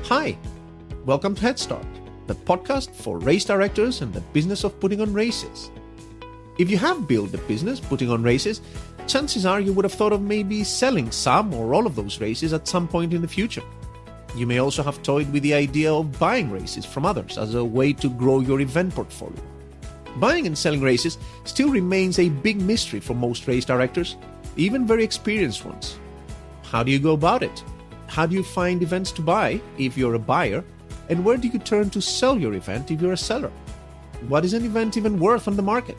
Hi, welcome to Head Start, the podcast for race directors and the business of putting on races. If you have built a business putting on races, chances are you would have thought of maybe selling some or all of those races at some point in the future. You may also have toyed with the idea of buying races from others as a way to grow your event portfolio. Buying and selling races still remains a big mystery for most race directors, even very experienced ones. How do you go about it? How do you find events to buy if you're a buyer? And where do you turn to sell your event if you're a seller? What is an event even worth on the market?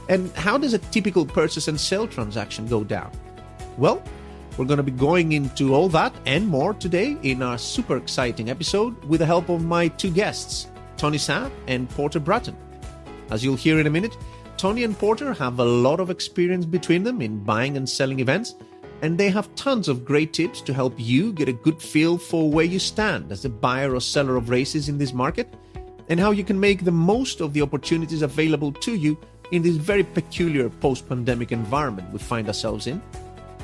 And how does a typical purchase and sell transaction go down? Well, we're going to be going into all that and more today in our super exciting episode with the help of my two guests, Tony Sapp and Porter Bratton. As you'll hear in a minute, Tony and Porter have a lot of experience between them in buying and selling events, and they have tons of great tips to help you get a good feel for where you stand as a buyer or seller of races in this market, and how you can make the most of the opportunities available to you in this very peculiar post-pandemic environment we find ourselves in.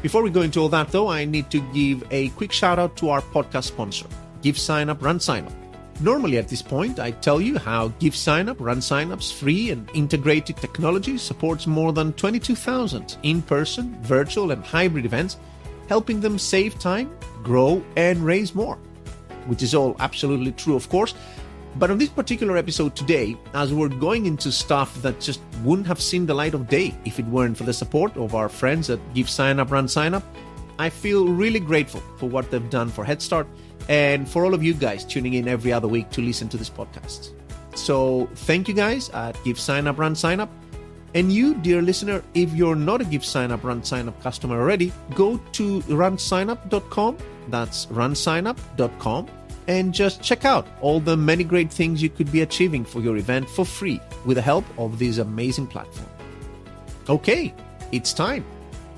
Before we go into all that, though, I need to give a quick shout out to our podcast sponsor, Give Sign Up, Run Sign Up. Normally at this point, I tell you how Give Sign Up, Run Sign Up's free and integrated technology supports more than 22,000 in-person, virtual, and hybrid events, helping them save time, grow, and raise more. Which is all absolutely true, of course. But on this particular episode today, as we're going into stuff that just wouldn't have seen the light of day if it weren't for the support of our friends at Give Sign Up, Run Sign Up, I feel really grateful for what they've done for Head Start and for all of you guys tuning in every other week to listen to this podcast. So thank you guys at Give Sign Up, Run Sign Up. And you, dear listener, if you're not a Give Sign Up, Run Sign Up customer already, go to runsignup.com. That's runsignup.com. And just check out all the many great things you could be achieving for your event for free with the help of this amazing platform. Okay, it's time.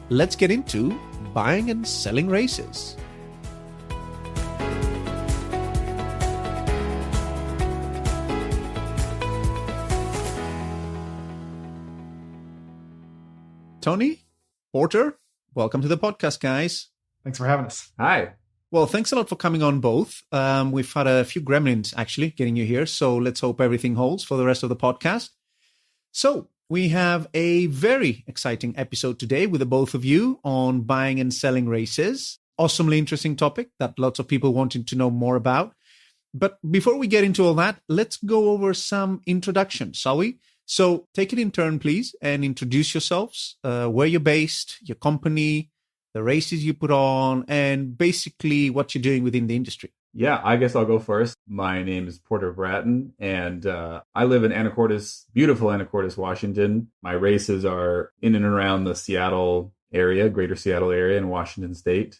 Let's get into buying and selling races. Tony, Porter, welcome to the podcast, guys. Thanks for having us. Hi. Well, thanks a lot for coming on both. We've had a few gremlins actually getting you here, so let's hope everything holds for the rest of the podcast. So we have a very exciting episode today with the both of you on buying and selling races. Awesomely interesting topic that lots of people wanted to know more about. But before we get into all that, let's go over some introductions, shall we? So take it in turn, please, and introduce yourselves, where you're based, your company, the races you put on, and basically what you're doing within the industry. Yeah, I guess I'll go first. My name is Porter Bratton, and I live in Anacortes, beautiful Anacortes, Washington. My races are in and around the Seattle area, greater Seattle area in Washington State.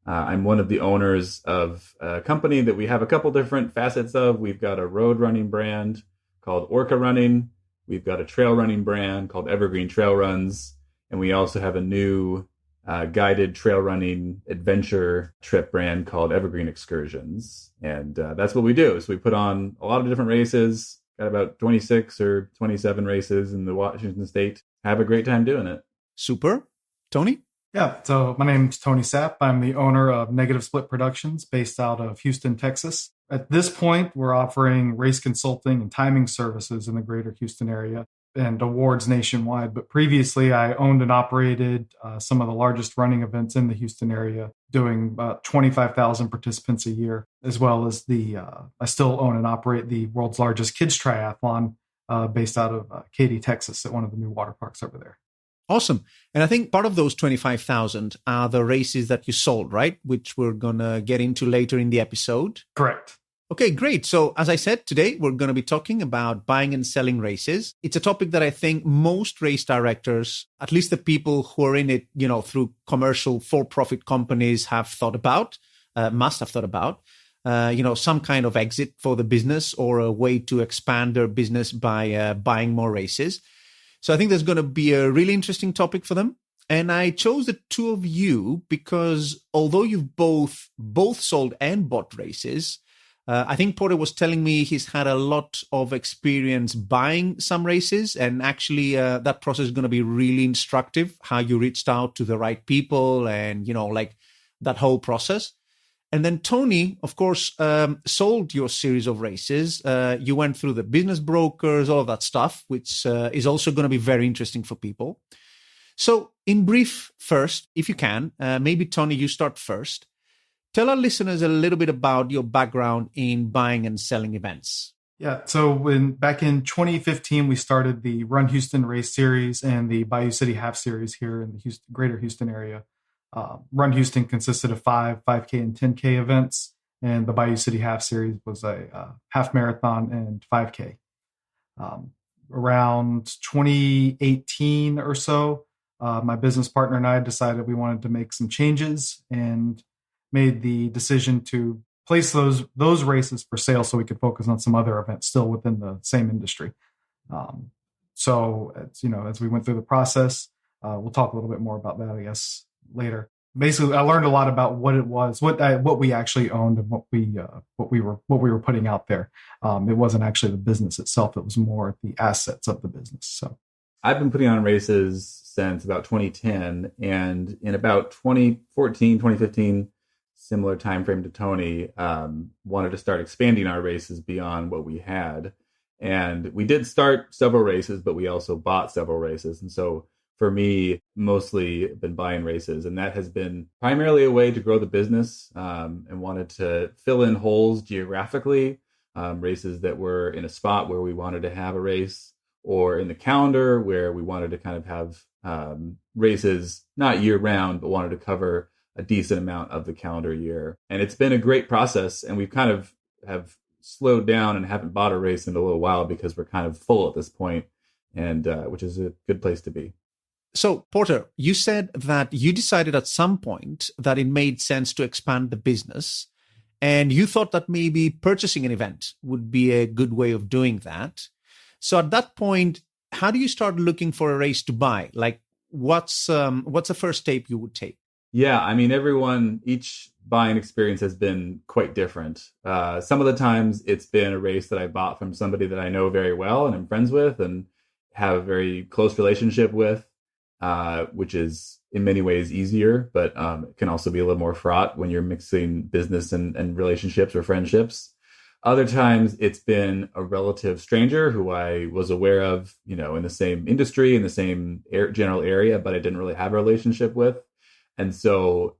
I'm one of the owners of a company that we have a couple different facets of. We've got a road running brand called Orca Running. We've got a trail running brand called Evergreen Trail Runs. And we also have a new guided trail running adventure trip brand called Evergreen Excursions. And that's what we do. So we put on a lot of different races, got about 26 or 27 races in the Washington State. Have a great time doing it. Super. Tony? Yeah, so my name's Tony Sapp. I'm the owner of Negative Split Productions based out of Houston, Texas. At this point, we're offering race consulting and timing services in the greater Houston area and awards nationwide. But previously, I owned and operated some of the largest running events in the Houston area, doing about 25,000 participants a year, as well as I still own and operate the world's largest kids triathlon based out of Katy, Texas, at one of the new water parks over there. Awesome. And I think part of those 25,000 are the races that you sold, right? Which we're going to get into later in the episode. Correct. Okay, great. So as I said, today we're going to be talking about buying and selling races. It's a topic that I think most race directors, at least the people who are in it, through commercial for-profit companies have thought about, must have thought about, some kind of exit for the business or a way to expand their business by buying more races. So I think there's going to be a really interesting topic for them. And I chose the two of you because although you've both sold and bought races, I think Porter was telling me he's had a lot of experience buying some races, and actually that process is going to be really instructive, how you reached out to the right people and, that whole process. And then Tony, of course, sold your series of races. You went through the business brokers, all of that stuff, which is also going to be very interesting for people. So in brief, first, if you can, maybe Tony, you start first. Tell our listeners a little bit about your background in buying and selling events. Yeah, so back in 2015, we started the Run Houston Race Series and the Bayou City Half Series here in the greater Houston area. Run Houston consisted of 5K and 10K events, and the Bayou City Half Series was a half marathon and 5K. Around 2018 or so, my business partner and I decided we wanted to make some changes and made the decision to place those races for sale so we could focus on some other events still within the same industry. So as we went through the process, we'll talk a little bit more about that, I guess, later. Basically, I learned a lot about what it was, what we actually owned, and what we were putting out there. It wasn't actually the business itself; it was more the assets of the business. So, I've been putting on races since about 2010, and in about 2014, 2015, similar time frame to Tony, wanted to start expanding our races beyond what we had. And we did start several races, but we also bought several races. And so for me, mostly been buying races. And that has been primarily a way to grow the business, and wanted to fill in holes geographically, races that were in a spot where we wanted to have a race, or in the calendar where we wanted to kind of have races, not year round, but wanted to cover a decent amount of the calendar year. And it's been a great process, and we've kind of have slowed down and haven't bought a race in a little while because we're kind of full at this point, and which is a good place to be. So, Porter, you said that you decided at some point that it made sense to expand the business, and you thought that maybe purchasing an event would be a good way of doing that. So at that point, how do you start looking for a race to buy? Like, what's the first step you would take? Yeah, I mean, each buying experience has been quite different. Some of the times it's been a race that I bought from somebody that I know very well and I'm friends with and have a very close relationship with, which is in many ways easier, but it can also be a little more fraught when you're mixing business and relationships or friendships. Other times it's been a relative stranger who I was aware of, in the same industry, in the same general area, but I didn't really have a relationship with. And so,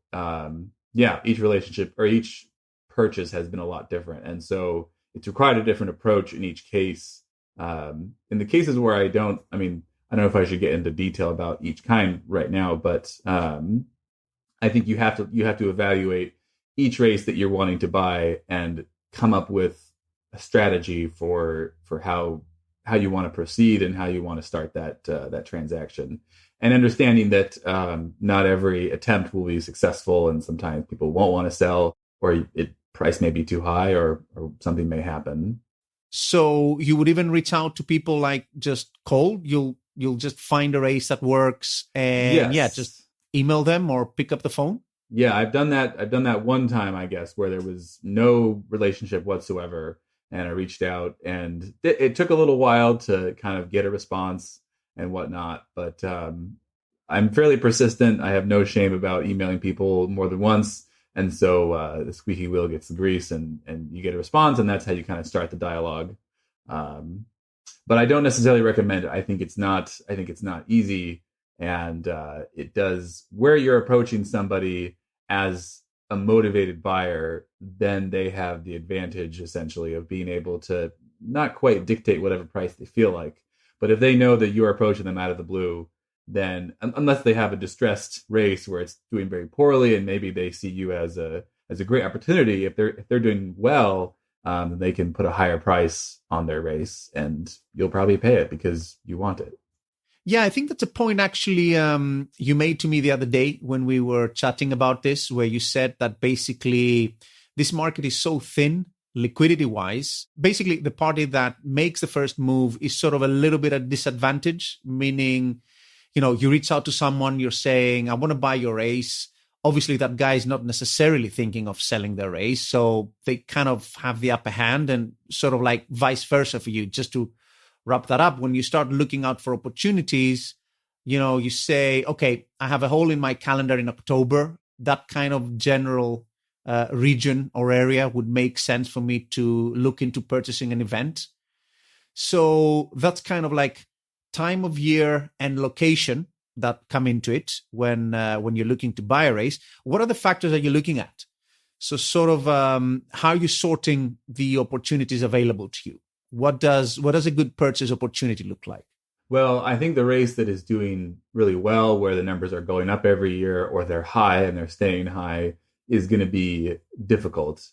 each relationship or each purchase has been a lot different. And so it's required a different approach in each case. In the cases where I don't know if I should get into detail about each kind right now, but I think you have to evaluate each race that you're wanting to buy and come up with a strategy for how you want to proceed and how you want to start that transaction. And understanding that not every attempt will be successful, and sometimes people won't want to sell, or price may be too high, or something may happen. So you would even reach out to people like just cold? You'll just find a race that works and just email them or pick up the phone? Yeah, I've done that one time, I guess, where there was no relationship whatsoever, and I reached out, and it took a little while to kind of get a response and whatnot. But I'm fairly persistent. I have no shame about emailing people more than once. And so the squeaky wheel gets the grease, and you get a response, and that's how you kind of start the dialogue. But I don't necessarily recommend it. I think it's not easy. And it does, where you're approaching somebody as a motivated buyer, then they have the advantage essentially of being able to not quite dictate whatever price they feel like. But if they know that you're approaching them out of the blue, then unless they have a distressed race where it's doing very poorly and maybe they see you as a great opportunity, if they're doing well, they can put a higher price on their race, and you'll probably pay it because you want it. Yeah, I think that's a point actually you made to me the other day when we were chatting about this, where you said that basically this market is so thin liquidity-wise. Basically, the party that makes the first move is sort of a little bit at disadvantage, meaning, you reach out to someone, you're saying, I want to buy your race. Obviously, that guy is not necessarily thinking of selling their race, so they kind of have the upper hand, and sort of like vice versa for you. Just to wrap that up, when you start looking out for opportunities, you say, okay, I have a hole in my calendar in October. That kind of general region or area would make sense for me to look into purchasing an event. So that's kind of like time of year and location that come into it when you're looking to buy a race. What are the factors that you're looking at? So sort of how are you sorting the opportunities available to you? What does a good purchase opportunity look like? Well, I think the race that is doing really well, where the numbers are going up every year or they're high and they're staying high, is going to be difficult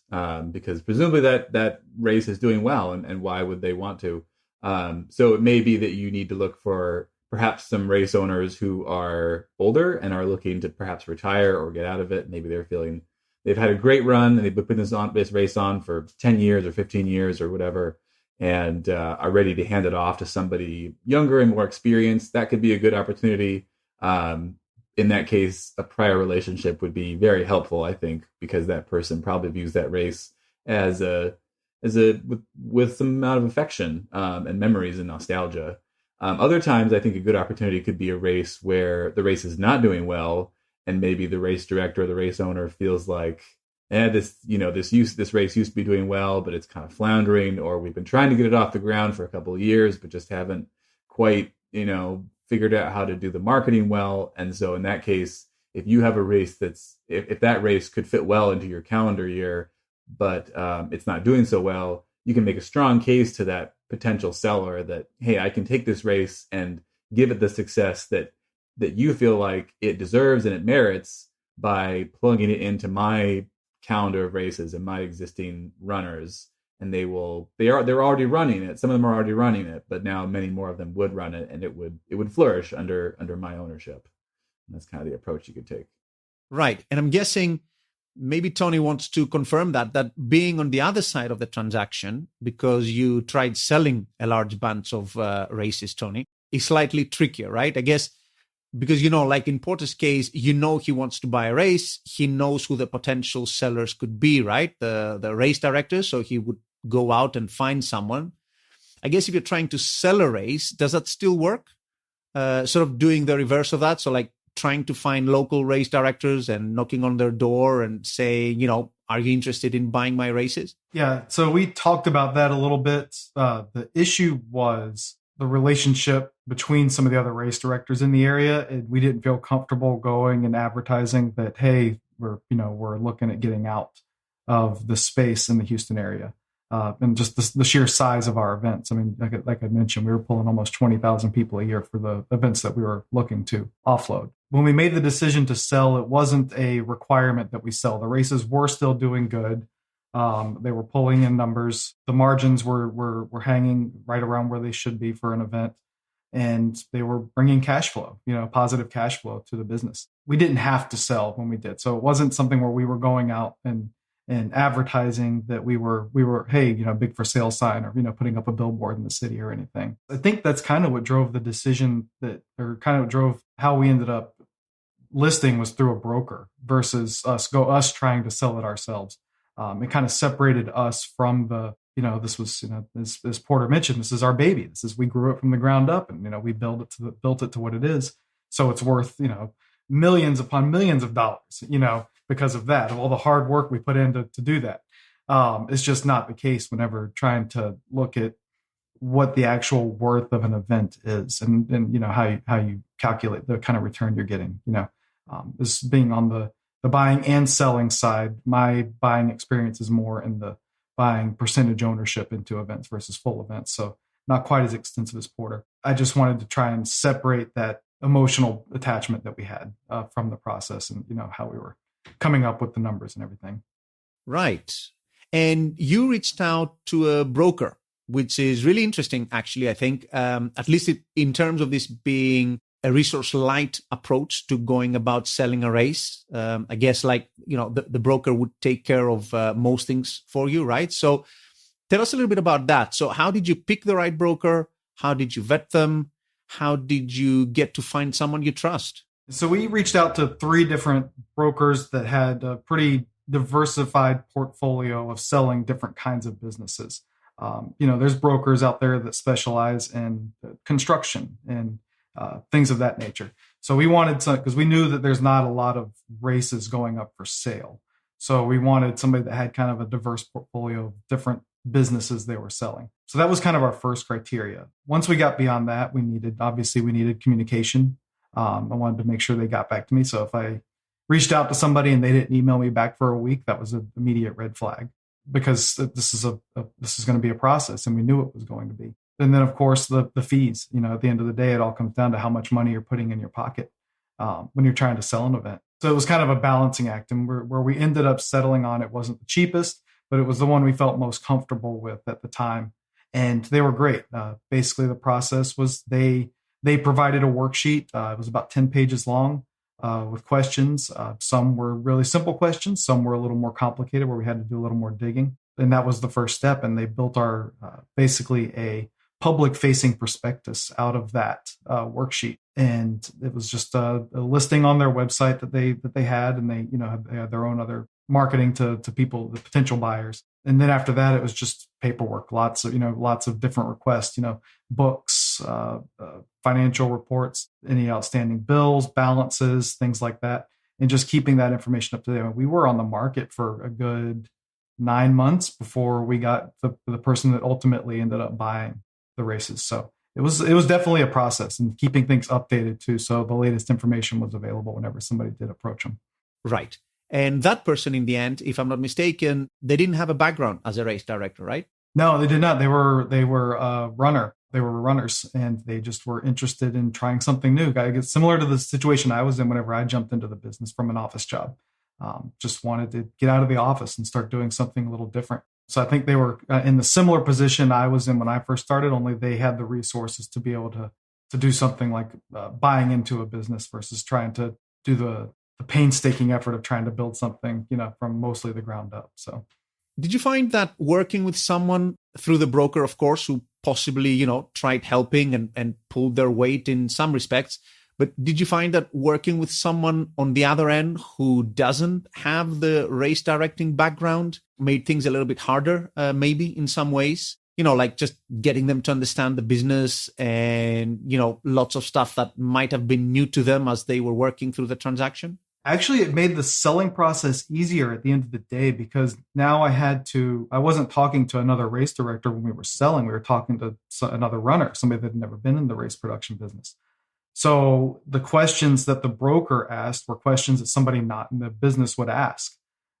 because presumably that race is doing well, and why would they want to? So it may be that you need to look for perhaps some race owners who are older and are looking to perhaps retire or get out of it. Maybe they're feeling they've had a great run and they've been putting this race on for 10 years or 15 years or whatever, and are ready to hand it off to somebody younger and more experienced. That could be a good opportunity. In that case, a prior relationship would be very helpful, I think, because that person probably views that race as with some amount of affection and memories and nostalgia. Other times, I think a good opportunity could be a race where the race is not doing well, and maybe the race director or the race owner feels like, this race used to be doing well, but it's kind of floundering, or we've been trying to get it off the ground for a couple of years, but just haven't quite, figured out how to do the marketing well. And so in that case, if you have a race if that race could fit well into your calendar year, but it's not doing so well, you can make a strong case to that potential seller that, hey, I can take this race and give it the success that you feel like it deserves and it merits by plugging it into my calendar of races and my existing runners. And they're already running it. Some of them are already running it, but now many more of them would run it, and it would flourish under my ownership. And that's kind of the approach you could take. Right. And I'm guessing maybe Tony wants to confirm that being on the other side of the transaction, because you tried selling a large bunch of races, Tony, is slightly trickier, right? I guess because, like in Porter's case, he wants to buy a race. He knows who the potential sellers could be, right? The race directors. So he would go out and find someone. I guess if you're trying to sell a race, does that still work? Sort of doing the reverse of that. So like trying to find local race directors and knocking on their door and saying, are you interested in buying my races? Yeah. So we talked about that a little bit. The issue was the relationship between some of the other race directors in the area. And we didn't feel comfortable going and advertising that, hey, we're looking at getting out of the space in the Houston area. And just the sheer size of our events. I mean, like I mentioned, we were pulling almost 20,000 people a year for the events that we were looking to offload. When we made the decision to sell, it wasn't a requirement that we sell. The races were still doing good. They were pulling in numbers. The margins were hanging right around where they should be for an event. And they were bringing cash flow, positive cash flow to the business. We didn't have to sell when we did. So it wasn't something where we were going out and advertising that we were, hey, big for sale sign or, putting up a billboard in the city or anything. I think that's kind of what drove the decision drove how we ended up listing was through a broker versus us trying to sell it ourselves. It kind of separated us from the, this was, as Porter mentioned, this is our baby. We grew it from the ground up, and, we built it to what it is. So it's worth, millions upon millions of dollars, because of that, of all the hard work we put in to do that. It's just not the case whenever trying to look at what the actual worth of an event is and how you calculate the kind of return you're getting, this being on the buying and selling side. My buying experience is more in the buying percentage ownership into events versus full events. So not quite as extensive as Porter. I just wanted to try and separate that emotional attachment that we had from the process and, how we were coming up with the numbers and everything. Right. And you reached out to a broker, which is really interesting, actually, I think, at least in terms of this being a resource light approach to going about selling a race. I guess the broker would take care of most things for you, right? So tell us a little bit about that. So how did you pick the right broker? How did you vet them? How did you get to find someone you trust? So we reached out to 3 different brokers that had a pretty diversified portfolio of selling different kinds of businesses. There's brokers out there that specialize in construction and things of that nature. So we wanted to, because we knew that there's not a lot of races going up for sale. So we wanted somebody that had kind of a diverse portfolio of different businesses they were selling. So that was kind of our first criteria. Once we got beyond that, we needed communication. I wanted to make sure they got back to me. So if I reached out to somebody and they didn't email me back for a week, that was an immediate red flag, because this is going to be a process, and we knew it was going to be. And then, of course, the fees. At the end of the day, it all comes down to how much money you're putting in your pocket when you're trying to sell an event. So it was kind of a balancing act, and where we ended up settling on, it wasn't the cheapest, but it was the one we felt most comfortable with at the time. And they were great. Basically, the process was they provided a worksheet. It was about 10 pages long with questions. Some were really simple questions. Some were a little more complicated, where we had to do a little more digging. And that was the first step. And they built our basically a public-facing prospectus out of that worksheet. And it was just a listing on their website that they had, and they had their own other marketing to people, the potential buyers. And then after that, it was just paperwork, lots of different requests, books, financial reports, any outstanding bills, balances, things like that, and just keeping that information up to date. We were on the market for a good 9 months before we got the person that ultimately ended up buying the races. So it was definitely a process, and keeping things updated too. So the latest information was available whenever somebody did approach them. Right. And that person, in the end, if I'm not mistaken, they didn't have a background as a race director, right? No, they did not. They were a runner. They were runners, and they just were interested in trying something new. I guess similar to the situation I was in whenever I jumped into the business from an office job. Just wanted to get out of the office and start doing something a little different. So I think they were in the similar position I was in when I first started, only they had the resources to be able to do something like buying into a business versus trying to do the painstaking effort of trying to build something, from mostly the ground up. So did you find that working with someone through the broker, of course, who possibly, tried helping and pulled their weight in some respects, but did you find that working with someone on the other end who doesn't have the race directing background made things a little bit harder, maybe in some ways? Like just getting them to understand the business and, lots of stuff that might have been new to them as they were working through the transaction? Actually, it made the selling process easier at the end of the day, because now I wasn't talking to another race director when we were selling. We were talking to another runner, somebody that had never been in the race production business. So the questions that the broker asked were questions that somebody not in the business would ask.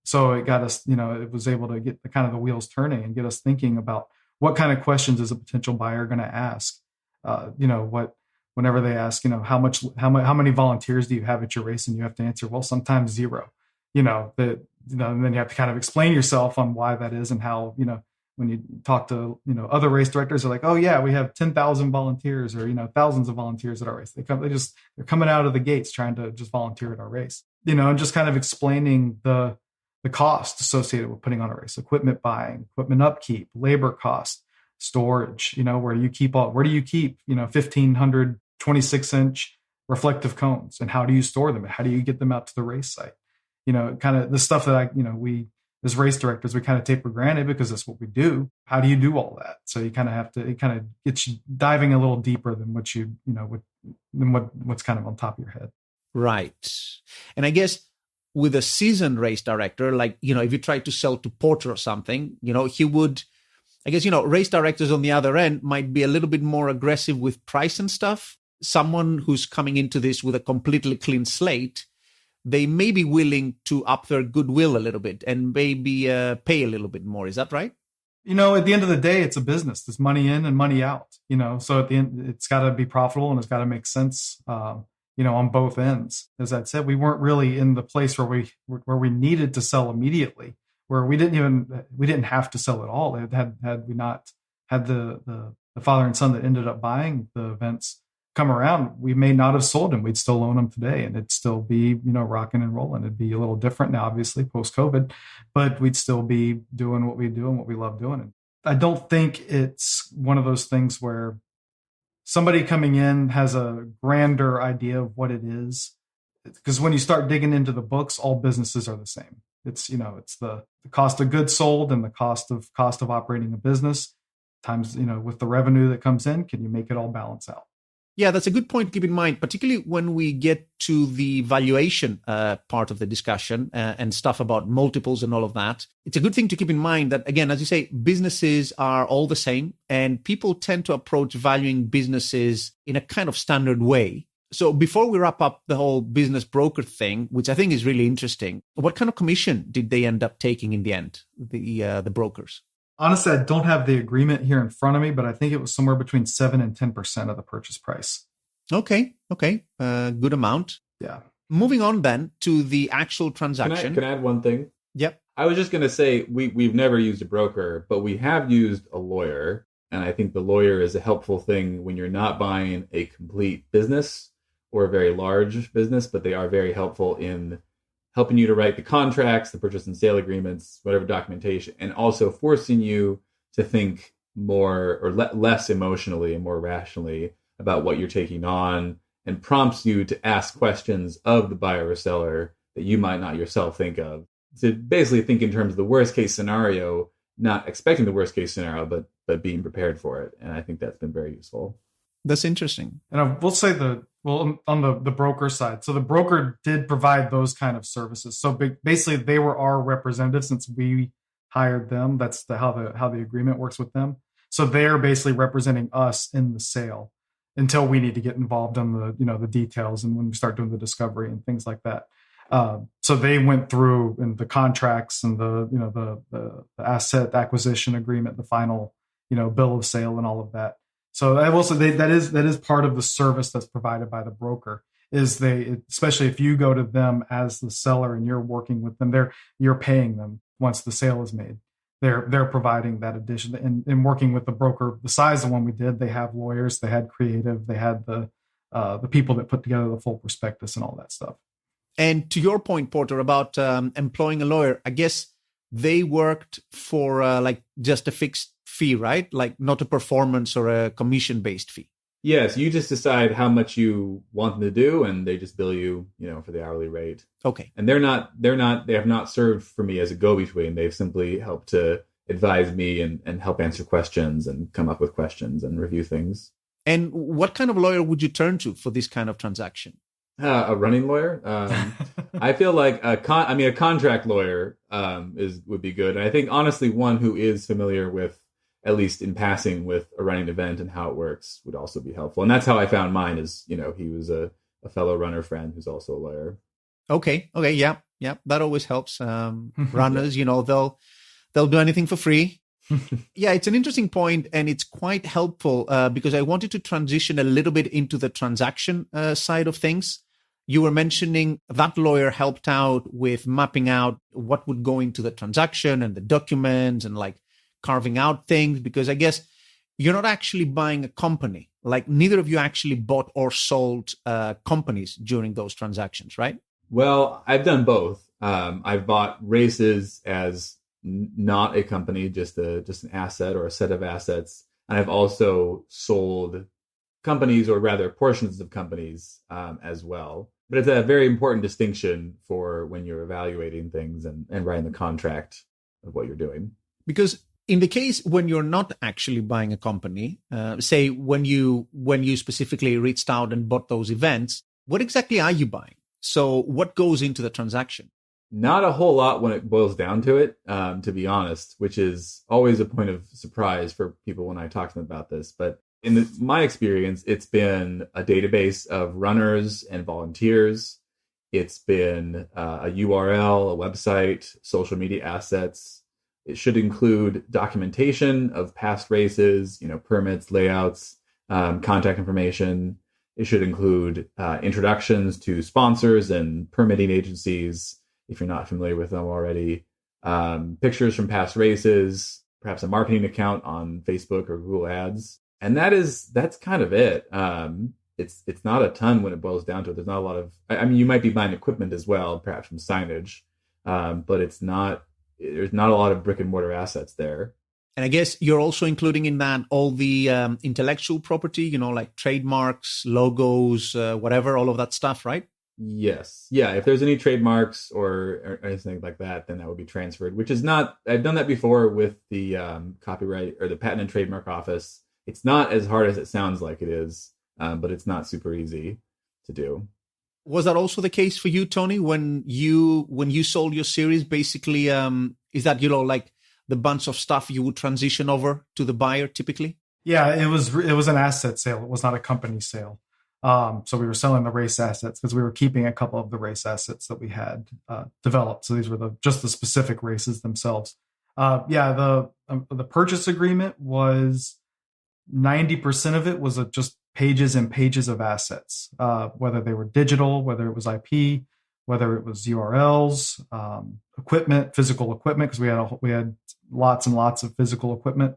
So it got us, it was able to get the wheels turning and get us thinking about what kind of questions is a potential buyer going to ask. Whenever they ask, how many volunteers do you have at your race? And you have to answer, well, sometimes 0, and then you have to kind of explain yourself on why that is, and how, when you talk to, other race directors, are like, oh yeah, we have 10,000 volunteers, or, thousands of volunteers at our race. They're coming out of the gates trying to just volunteer at our race, and just kind of explaining the cost associated with putting on a race: equipment buying, equipment upkeep, labor cost, storage, where do you keep 1,500 26-inch reflective cones, and how do you store them? How do you get them out to the race site? Kind of the stuff that we as race directors, we kind of take for granted because that's what we do. How do you do all that? So you kind of have to, it kind of gets you diving a little deeper than what's kind of on top of your head. Right. And I guess with a seasoned race director, like, if you try to sell to Porter or something, he would, I guess, race directors on the other end might be a little bit more aggressive with price and stuff. Someone who's coming into this with a completely clean slate, they may be willing to up their goodwill a little bit and maybe pay a little bit more. Is that right? At the end of the day, it's a business. There's money in and money out, so at the end, it's got to be profitable and it's got to make sense, on both ends. As I said, we weren't really in the place where we needed to sell immediately, where we didn't have to sell at all. Had we not had the father and son that ended up buying the events come around, we may not have sold them. We'd still own them today, and it'd still be, rocking and rolling. It'd be a little different now, obviously, post-COVID, but we'd still be doing what we do and what we love doing. And I don't think it's one of those things where somebody coming in has a grander idea of what it is, because when you start digging into the books, all businesses are the same. It's, it's the cost of goods sold and the cost of operating a business times, with the revenue that comes in, can you make it all balance out? Yeah, that's a good point to keep in mind, particularly when we get to the valuation part of the discussion and stuff about multiples and all of that. It's a good thing to keep in mind that, again, as you say, businesses are all the same and people tend to approach valuing businesses in a kind of standard way. So before we wrap up the whole business broker thing, which I think is really interesting, what kind of commission did they end up taking in the end, the brokers? Honestly, I don't have the agreement here in front of me, but I think it was somewhere between 7 and 10% of the purchase price. Okay. Good amount. Yeah. Moving on then to the actual transaction. Can I add one thing? Yep. I was just going to say, we've never used a broker, but we have used a lawyer. And I think the lawyer is a helpful thing when you're not buying a complete business or a very large business, but they are very helpful in helping you to write the contracts, the purchase and sale agreements, whatever documentation, and also forcing you to think more or less emotionally and more rationally about what you're taking on, and prompts you to ask questions of the buyer or seller that you might not yourself think of. To basically think in terms of the worst case scenario, not expecting the worst case scenario, but being prepared for it. And I think that's been very useful. That's interesting. And I will say on the broker side, so the broker did provide those kind of services. So basically, they were our representative since we hired them. That's how the agreement works with them. So they're basically representing us in the sale until we need to get involved in the details and when we start doing the discovery and things like that. So they went through and the contracts and the asset acquisition agreement, the final bill of sale and all of that. So I will say that is part of the service that's provided by the broker. Is especially if you go to them as the seller and you're working with them, you're paying them once the sale is made. They're providing that addition and working with the broker. Besides the one we did, they have lawyers, they had creative, they had the people that put together the full prospectus and all that stuff. And to your point, Porter, about employing a lawyer, I guess they worked for like just a fixed fee, right? Like not a performance or a commission-based fee. Yes, you just decide how much you want them to do, and they just bill you, for the hourly rate. Okay. And they have not served for me as a go-between. They've simply helped to advise me and help answer questions and come up with questions and review things. And what kind of lawyer would you turn to for this kind of transaction? A running lawyer. I feel like a contract lawyer would be good. And I think honestly, one who is familiar with, at least in passing, with a running event and how it works would also be helpful. And that's how I found mine. Is he was a fellow runner friend who's also a lawyer. Okay. Yeah. That always helps. Runners, they'll do anything for free. Yeah, it's an interesting point, and it's quite helpful because I wanted to transition a little bit into the transaction side of things. You were mentioning that lawyer helped out with mapping out what would go into the transaction and the documents and like carving out things, because I guess you're not actually buying a company. Like neither of you actually bought or sold companies during those transactions, right? Well, I've done both. I've bought races as not a company, just an asset or a set of assets. And I've also sold companies, or rather portions of companies, as well. But it's a very important distinction for when you're evaluating things and writing the contract of what you're doing. Because in the case when you're not actually buying a company, say when you specifically reached out and bought those events, what exactly are you buying? So what goes into the transaction? Not a whole lot when it boils down to it, to be honest, which is always a point of surprise for people when I talk to them about this. But in my experience, it's been a database of runners and volunteers. It's been a URL, a website, social media assets. It should include documentation of past races, permits, layouts, contact information. It should include introductions to sponsors and permitting agencies, if you're not familiar with them already, pictures from past races, perhaps a marketing account on Facebook or Google Ads. And that's kind of it. It's not a ton when it boils down to it. There's not a lot of, you might be buying equipment as well, perhaps from signage, but there's not a lot of brick and mortar assets there. And I guess you're also including in that all the intellectual property, like trademarks, logos, whatever, all of that stuff, right? Yes. Yeah. If there's any trademarks or anything like that, then that would be transferred, which is not, I've done that before with the copyright or the Patent and Trademark Office. It's not as hard as it sounds like it is. but it's not super easy to do. Was that also the case for you, Tony, when you sold your series? Basically, is that like the bunch of stuff you would transition over to the buyer typically? Yeah, it was an asset sale. It was not a company sale. So we were selling the race assets because we were keeping a couple of the race assets that we had developed. So these were just the specific races themselves. The purchase agreement was 90% of it was just pages and pages of assets, whether they were digital, whether it was IP, whether it was URLs, equipment, physical equipment, because we had lots and lots of physical equipment.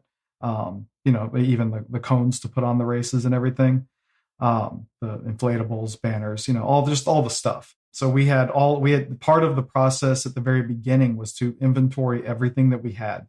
Even the cones to put on the races and everything, the inflatables, banners, all the stuff. So we had part of the process at the very beginning was to inventory everything that we had,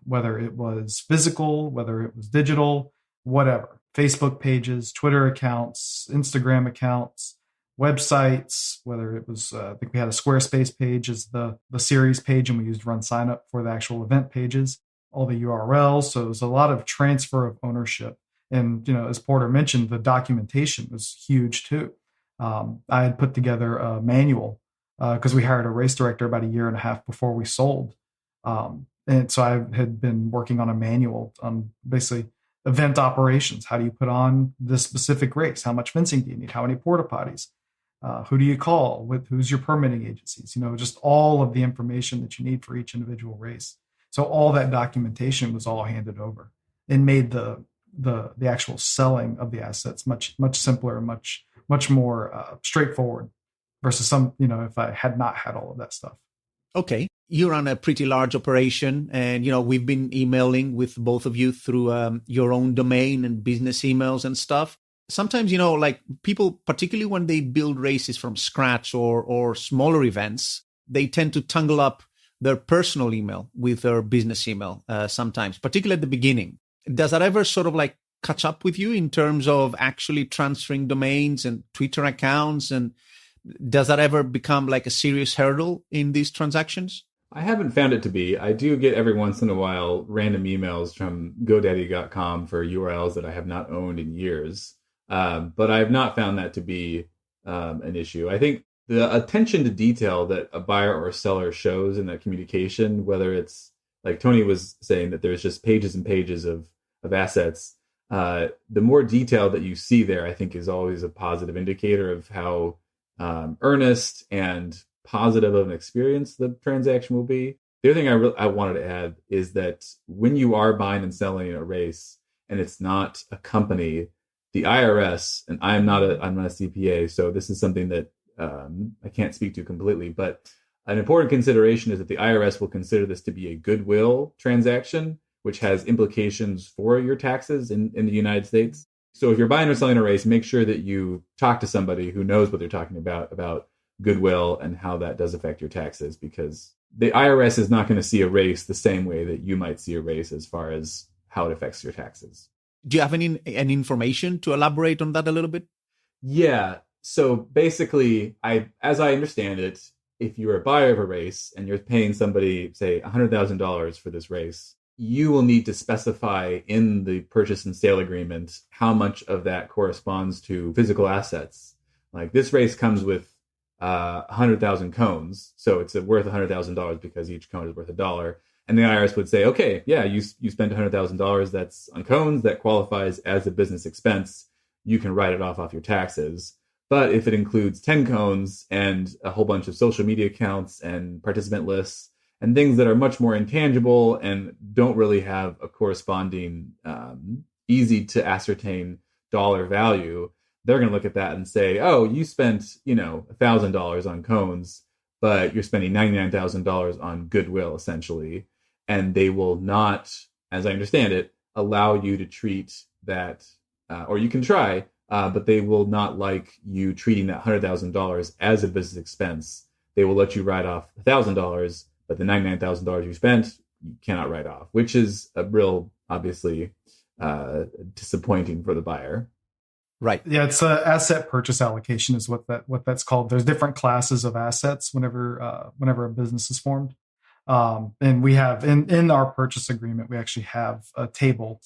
whether it was physical, whether it was digital, whatever, Facebook pages, Twitter accounts, Instagram accounts, websites, whether it was, I think we had a Squarespace page as the series page, and we used Run Sign Up for the actual event pages, all the URLs. So it was a lot of transfer of ownership. And, as Porter mentioned, the documentation was huge too. I had put together a manual because we hired a race director about a year and a half before we sold. And so I had been working on a manual on basically event operations. How do you put on this specific race? How much fencing do you need? How many porta potties? Who do you call? Who's your permitting agencies? Just all of the information that you need for each individual race. So all that documentation was all handed over and made the actual selling of the assets much simpler and much more straightforward versus if I had not had all of that stuff. Okay. You run a pretty large operation, and, we've been emailing with both of you through your own domain and business emails and stuff. Sometimes, like people, particularly when they build races from scratch or smaller events, they tend to tangle up their personal email with their business email sometimes, particularly at the beginning. Does that ever sort of like catch up with you in terms of actually transferring domains and Twitter accounts? And does that ever become like a serious hurdle in these transactions? I haven't found it to be. I do get every once in a while random emails from GoDaddy.com for URLs that I have not owned in years. But I have not found that to be an issue. I think the attention to detail that a buyer or a seller shows in that communication, whether it's like Tony was saying that there's just pages and pages of assets, the more detail that you see there, I think is always a positive indicator of how earnest and positive of an experience the transaction will be. The other thing I wanted to add is that when you are buying and selling a race and it's not a company, the IRS, and I'm not a CPA, so this is something that I can't speak to completely, but an important consideration is that the IRS will consider this to be a goodwill transaction, which has implications for your taxes in the United States. So if you're buying or selling a race, make sure that you talk to somebody who knows what they're talking about goodwill and how that does affect your taxes, because the IRS is not going to see a race the same way that you might see a race as far as how it affects your taxes. Do you have any information to elaborate on that a little bit? Yeah. So basically, as I understand it, if you're a buyer of a race and you're paying somebody, say, $100,000 for this race, you will need to specify in the purchase and sale agreement how much of that corresponds to physical assets. Like this race comes with 100,000 cones, so it's worth $100,000 because each cone is worth $1. And the IRS would say, okay, yeah, you spent $100,000 that's on cones that qualifies as a business expense. You can write it off your taxes. But if it includes 10 cones and a whole bunch of social media accounts and participant lists and things that are much more intangible and don't really have a corresponding easy to ascertain dollar value, they're going to look at that and say, oh, you spent, $1,000 on cones, but you're spending $99,000 on goodwill, essentially. And they will not, as I understand it, allow you to treat that, or you can try, but they will not like you treating that $100,000 as a business expense. They will let you write off $1,000, but the $99,000 you spent, you cannot write off, which is a real, obviously, disappointing for the buyer. Right. Yeah, it's asset purchase allocation is what that's called. There's different classes of assets whenever a business is formed. And we have in our purchase agreement, we actually have a table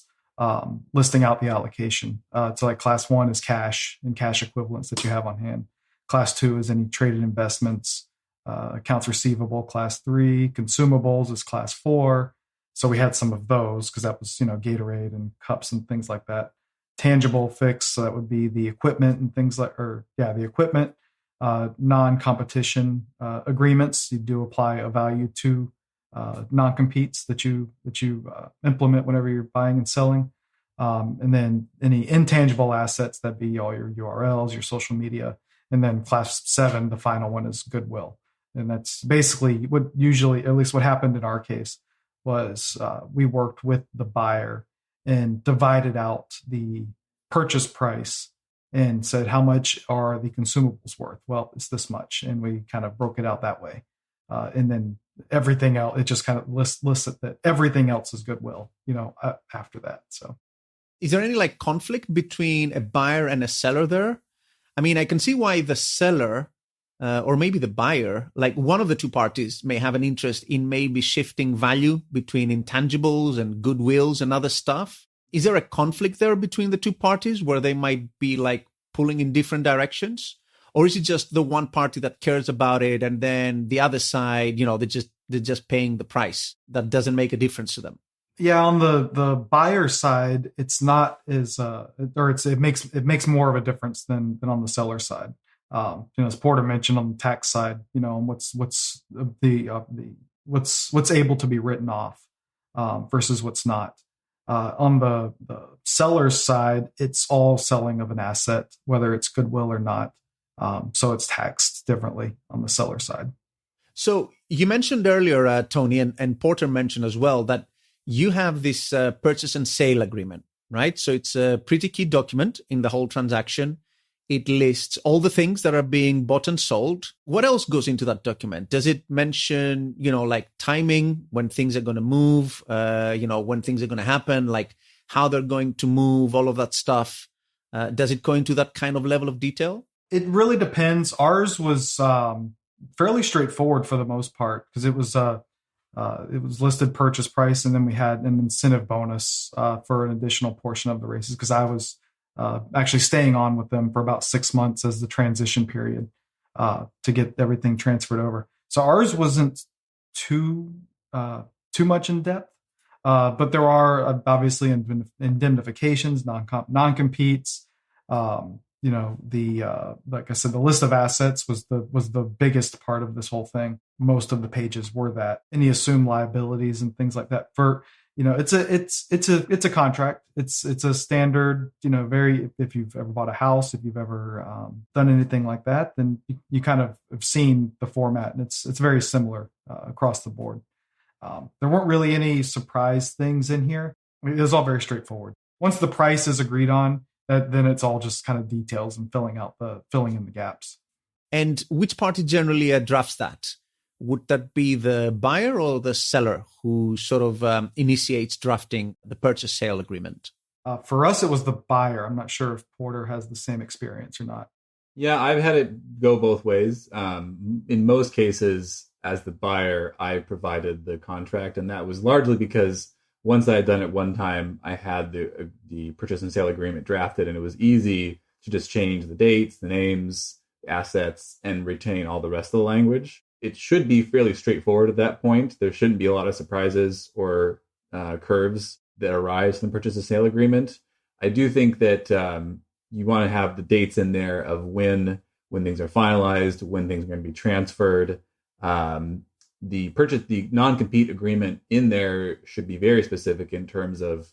listing out the allocation. So like class 1 is cash and cash equivalents that you have on hand. Class 2 is any traded investments, accounts receivable. Class 3, consumables is class 4. So we had some of those because that was, Gatorade and cups and things like that. Tangible fixed, so that would be the equipment and things the equipment. Non-competition agreements, you do apply a value to non-competes that you implement whenever you're buying and selling. And then any intangible assets, that'd be all your URLs, your social media. And then class 7, the final one, is goodwill. And that's basically what usually, at least what happened in our case, was we worked with the buyer and divided out the purchase price and said, how much are the consumables worth? Well, it's this much. And we kind of broke it out that way. And then everything else, it just kind of lists it that everything else is goodwill, after that. So is there any conflict between a buyer and a seller there? I mean, I can see why the seller or maybe the buyer, one of the two parties may have an interest in maybe shifting value between intangibles and goodwills and other stuff. Is there a conflict there between the two parties where they might be pulling in different directions? Or is it just the one party that cares about it and then the other side, they're just paying the price? That doesn't make a difference to them. Yeah, on the buyer side, it's not as it makes more of a difference than on the seller side. As Porter mentioned, on the tax side, what's able to be written off versus what's not. On the seller's side, it's all selling of an asset, whether it's goodwill or not. So it's taxed differently on the seller side. So you mentioned earlier, Tony, and Porter mentioned as well, that you have this purchase and sale agreement, right? So it's a pretty key document in the whole transaction. It lists all the things that are being bought and sold. What else goes into that document? Does it mention, timing, when things are going to move, when things are going to happen, how they're going to move, all of that stuff? Does it go into that kind of level of detail? It really depends. Ours was fairly straightforward for the most part because it was listed purchase price, and then we had an incentive bonus for an additional portion of the races because I was actually staying on with them for about 6 months as the transition period to get everything transferred over. So ours wasn't too much in depth, but there are obviously indemnifications, non-competes. Like I said, the list of assets was the biggest part of this whole thing. Most of the pages were that. Any assumed liabilities and things like that. For it's a contract. It's a standard. If you've ever bought a house, if you've ever done anything like that, then you kind of have seen the format, and it's very similar across the board. There weren't really any surprise things in here. It was all very straightforward. Once the price is agreed on, then it's all just kind of details and filling in the gaps. And which party generally drafts that? Would that be the buyer or the seller who sort of initiates drafting the purchase sale agreement? For us, it was the buyer. I'm not sure if Porter has the same experience or not. Yeah, I've had it go both ways. In most cases, as the buyer, I provided the contract, and that was largely because once I had done it one time, I had the purchase and sale agreement drafted, and it was easy to just change the dates, the names, assets, and retain all the rest of the language. It should be fairly straightforward at that point. There shouldn't be a lot of surprises or curves that arise from the purchase and sale agreement. I do think that you want to have the dates in there of when things are finalized, when things are going to be transferred. The non-compete agreement in there should be very specific in terms of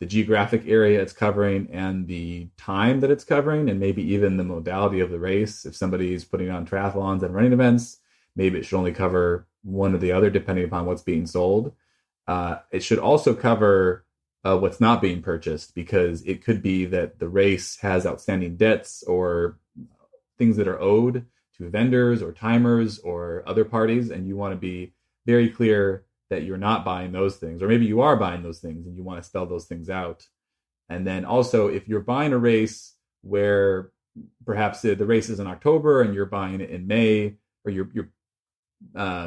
the geographic area it's covering and the time that it's covering, and maybe even the modality of the race. If somebody's putting on triathlons and running events, maybe it should only cover one or the other, depending upon what's being sold. It should also cover what's not being purchased, because it could be that the race has outstanding debts or things that are owed to vendors or timers or other parties, and you want to be very clear that you're not buying those things, or maybe you are buying those things and you want to spell those things out. And then also, if you're buying a race where perhaps the race is in October and you're buying it in May, or you're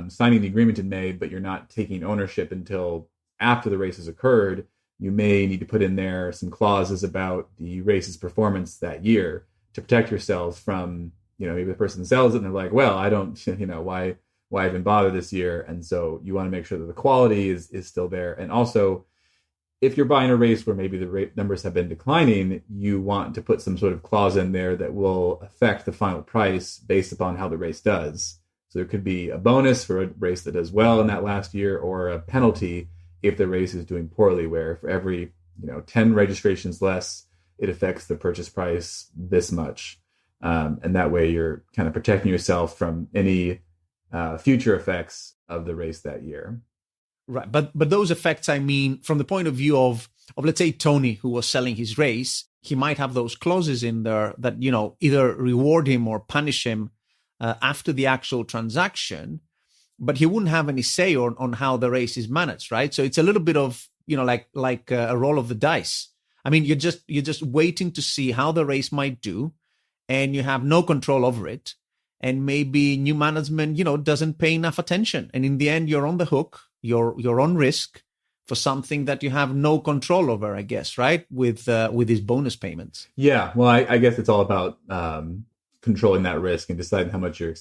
signing the agreement in May, but you're not taking ownership until after the race has occurred, you may need to put in there some clauses about the race's performance that year to protect yourselves from, maybe the person sells it and they're like, well, I don't, why even bother this year? And so you want to make sure that the quality is still there. And also, if you're buying a race where maybe the rate numbers have been declining, you want to put some sort of clause in there that will affect the final price based upon how the race does. So there could be a bonus for a race that does well in that last year, or a penalty if the race is doing poorly, where for every 10 registrations less, it affects the purchase price this much. And that way you're kind of protecting yourself from any future effects of the race that year. Right. But those effects, I mean, from the point of view of let's say Tony, who was selling his race, he might have those clauses in there that, either reward him or punish him after the actual transaction, but he wouldn't have any say on how the race is managed, right? So it's a little bit of, like a roll of the dice. I mean, you're just waiting to see how the race might do, and you have no control over it. And maybe new management, doesn't pay enough attention. And in the end, you're on the hook, you're on risk for something that you have no control over, I guess, right? With these bonus payments. Yeah, well, I guess it's all about controlling that risk and deciding how much you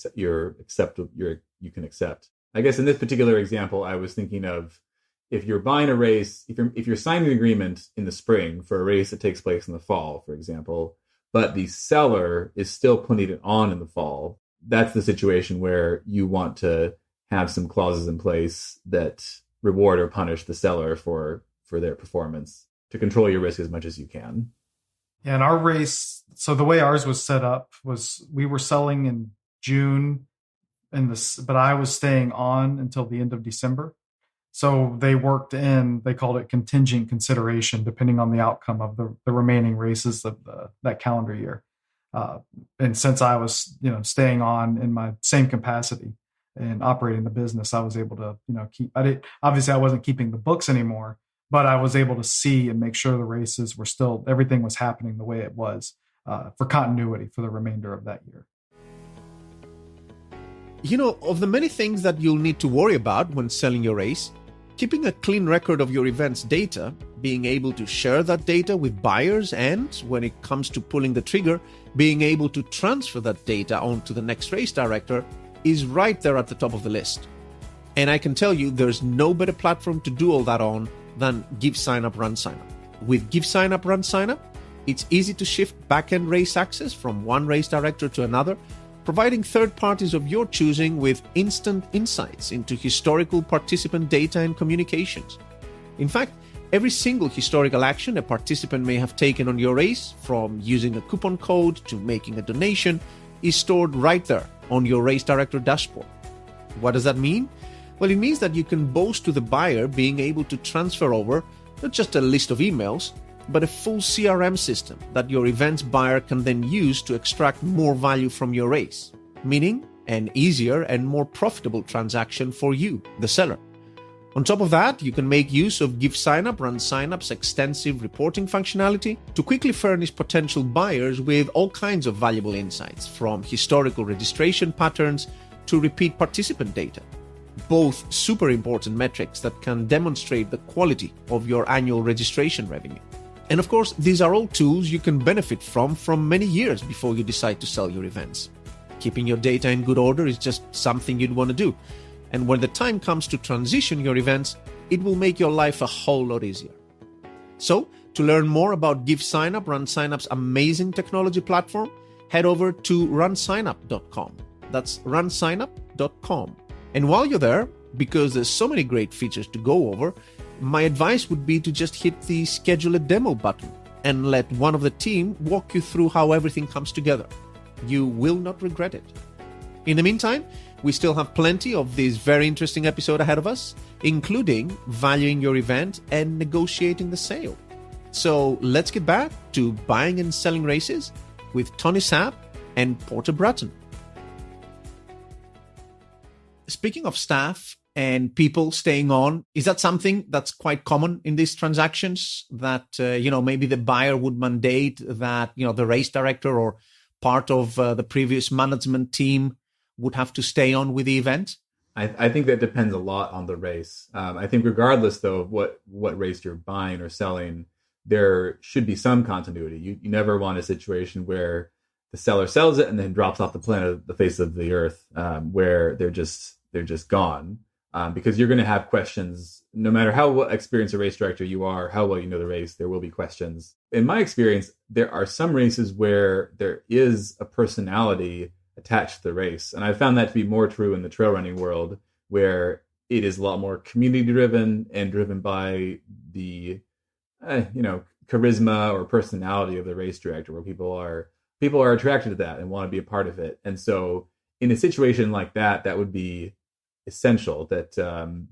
can accept. I guess in this particular example, I was thinking of, if you're buying a race, if you're signing an agreement in the spring for a race that takes place in the fall, for example, but the seller is still putting it on in the fall, that's the situation where you want to have some clauses in place that reward or punish the seller for their performance, to control your risk as much as you can. Yeah, and our race, so the way ours was set up was we were selling in June, but I was staying on until the end of December. So they worked in, they called it contingent consideration, depending on the outcome of the remaining races of that calendar year. And since I was, staying on in my same capacity and operating the business, I was able to, obviously I wasn't keeping the books anymore, but I was able to see and make sure the races were still, everything was happening the way it was for continuity for the remainder of that year. Of the many things that you'll need to worry about when selling your race, keeping a clean record of your event's data, being able to share that data with buyers, and when it comes to pulling the trigger, being able to transfer that data onto the next race director is right there at the top of the list. And I can tell you there's no better platform to do all that on than GiveSignup Run Signup. With GiveSignup Run Signup, it's easy to shift back-end race access from one race director to another, providing third parties of your choosing with instant insights into historical participant data and communications. In fact, every single historical action a participant may have taken on your race, from using a coupon code to making a donation, is stored right there on your race director dashboard. What does that mean? Well, it means that you can boast to the buyer being able to transfer over not just a list of emails, but a full CRM system that your event's buyer can then use to extract more value from your race, meaning an easier and more profitable transaction for you, the seller. On top of that, you can make use of GiveSignup Run Signup's extensive reporting functionality to quickly furnish potential buyers with all kinds of valuable insights, from historical registration patterns to repeat participant data. Both super important metrics that can demonstrate the quality of your annual registration revenue. And of course, these are all tools you can benefit from many years before you decide to sell your events. Keeping your data in good order is just something you'd want to do. And when the time comes to transition your events, it will make your life a whole lot easier. So, to learn more about GiveSignup, Run Signup's amazing technology platform, head over to runsignup.com. That's runsignup.com. And while you're there, because there's so many great features to go over, my advice would be to just hit the schedule a demo button and let one of the team walk you through how everything comes together. You will not regret it. In the meantime, we still have plenty of this very interesting episode ahead of us, including valuing your event and negotiating the sale. So let's get back to buying and selling races with Tony Sapp and Porter Bratton. Speaking of staff and people staying on, is that something that's quite common in these transactions, that, maybe the buyer would mandate that, the race director or part of the previous management team would have to stay on with the event? I think that depends a lot on the race. I think regardless, though, of what race you're buying or selling, there should be some continuity. You never want a situation where the seller sells it and then drops off the face of the earth, where they're just gone. Because you're going to have questions, no matter how experienced a race director you are, how well you know the race, there will be questions. In my experience, there are some races where there is a personality attached to the race. And I found that to be more true in the trail running world, where it is a lot more community driven and driven by the, charisma or personality of the race director, where people are attracted to that and want to be a part of it. And so in a situation like that, that would be essential that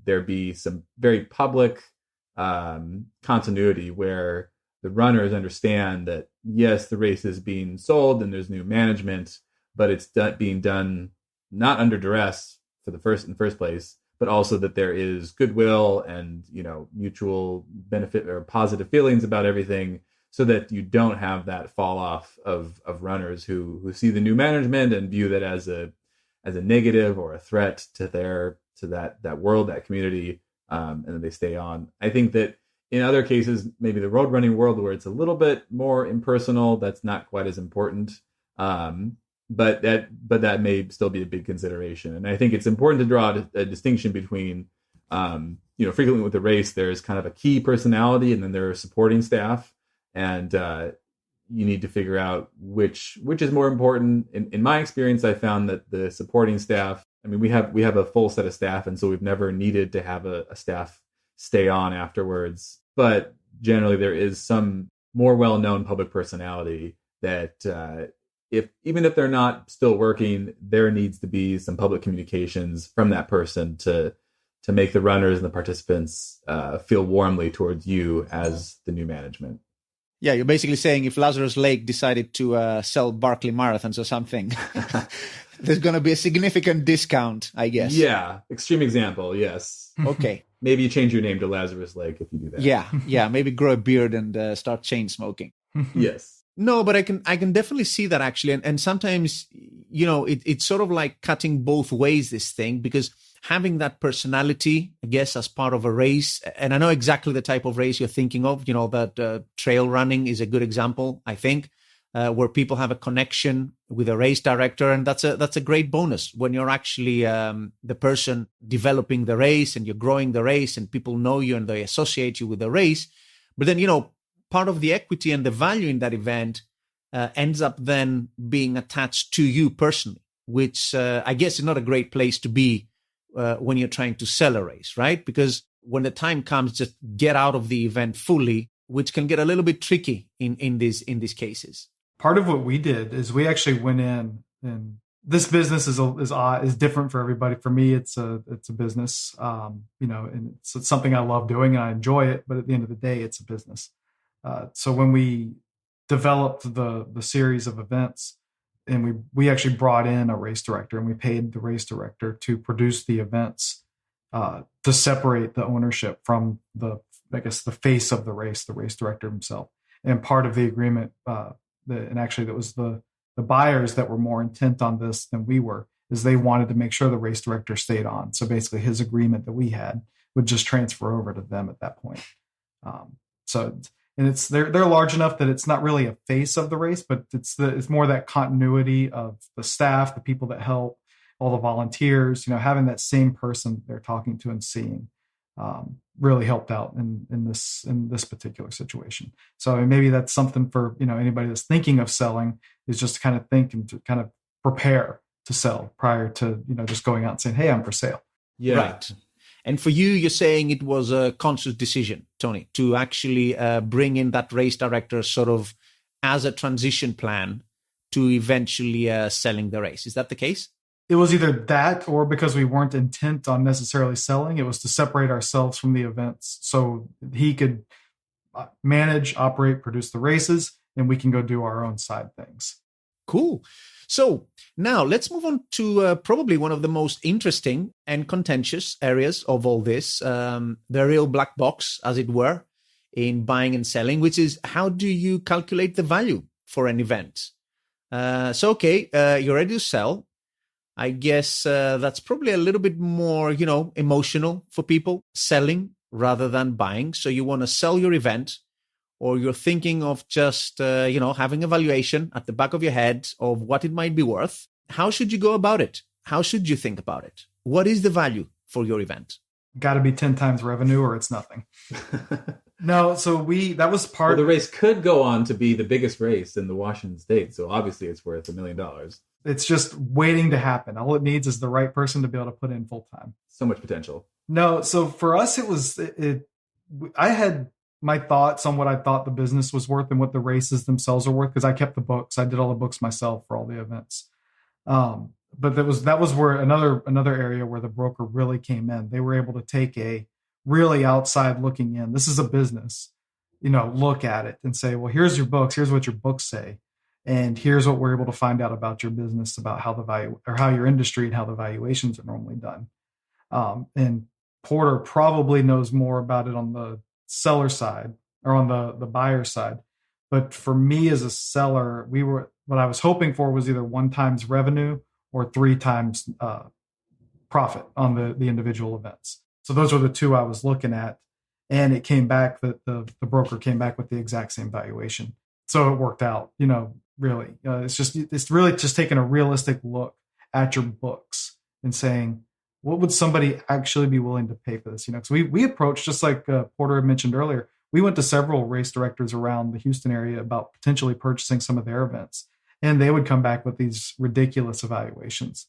there be some very public continuity where the runners understand that, yes, the race is being sold and there's new management, but it's being done not under duress in the first place, but also that there is goodwill and, mutual benefit or positive feelings about everything, so that you don't have that fall off of runners who see the new management and view that as a negative or a threat to that world, that community, and then they stay on. I think that in other cases, maybe the road running world, where it's a little bit more impersonal, that's not quite as important. But that may still be a big consideration. And I think it's important to draw a distinction between, frequently with the race, there's kind of a key personality and then there are supporting staff. And you need to figure out which is more important. In my experience, I found that the supporting staff, we have a full set of staff, and so we've never needed to have a staff stay on afterwards. But generally, there is some more well-known public personality that even if they're not still working, there needs to be some public communications from that person to make the runners and the participants feel warmly towards you as the new management. Yeah, you're basically saying if Lazarus Lake decided to sell Barkley Marathons or something, there's going to be a significant discount, I guess. Yeah, extreme example, yes. Okay. Maybe you change your name to Lazarus Lake if you do that. Yeah, maybe grow a beard and start chain smoking. Yes. No, but I can definitely see that actually. And sometimes, it's sort of like cutting both ways, this thing, because having that personality, I guess, as part of a race, and I know exactly the type of race you're thinking of, that trail running is a good example, I think, where people have a connection with a race director. And that's a great bonus when you're actually the person developing the race and you're growing the race and people know you and they associate you with the race. But then, part of the equity and the value in that event ends up then being attached to you personally, which I guess is not a great place to be when you're trying to sell a race, right? Because when the time comes, just get out of the event fully, which can get a little bit tricky in these cases. Part of what we did is we actually went in, and this business is different for everybody. For me, it's a business, and it's something I love doing and I enjoy it. But at the end of the day, it's a business. So when we developed the series of events, and we actually brought in a race director, and we paid the race director to produce the events, to separate the ownership from the face of the race director himself. And part of the agreement, that was the buyers that were more intent on this than we were, is they wanted to make sure the race director stayed on. So basically his agreement that we had would just transfer over to them at that point. And they're large enough that it's not really a face of the race, but it's more that continuity of the staff, the people that help, all the volunteers, having that same person they're talking to and seeing, really helped out in this particular situation. So maybe that's something for, anybody that's thinking of selling, is just to kind of think and to kind of prepare to sell prior to, just going out and saying, hey, I'm for sale. Yeah. Right. And for you, you're saying it was a conscious decision, Tony, to actually bring in that race director sort of as a transition plan to eventually selling the race. Is that the case? It was either that, or because we weren't intent on necessarily selling, it was to separate ourselves from the events so he could manage, operate, produce the races, and we can go do our own side things. Cool. So now let's move on to probably one of the most interesting and contentious areas of all this, the real black box, as it were, in buying and selling, which is how do you calculate the value for an event? You're ready to sell. I guess that's probably a little bit more, emotional for people, selling rather than buying. So you want to sell your event, or you're thinking of just, having a valuation at the back of your head of what it might be worth. How should you go about it? How should you think about it? What is the value for your event? Got to be 10 times revenue or it's nothing. No, so that was part. Well, the race could go on to be the biggest race in the Washington state. So obviously it's worth $1 million. It's just waiting to happen. All it needs is the right person to be able to put in full time. So much potential. No, so for us, I had my thoughts on what I thought the business was worth and what the races themselves are worth, because I kept the books. I did all the books myself for all the events. But that was where another area where the broker really came in. They were able to take a really outside looking in. This is a business, look at it and say, well, here's your books. Here's what your books say. And here's what we're able to find out about your business, about how the value or how your industry and how the valuations are normally done. And Porter probably knows more about it on the seller side or on the buyer side. But for me as a seller, what I was hoping for was either 1 times revenue or 3 times profit on the individual events. So those were the 2 I was looking at. And it came back that the broker came back with the exact same valuation. So it worked out, really. It's really just taking a realistic look at your books and saying, what would somebody actually be willing to pay for this? So we approached, just like Porter had mentioned earlier, we went to several race directors around the Houston area about potentially purchasing some of their events. And they would come back with these ridiculous evaluations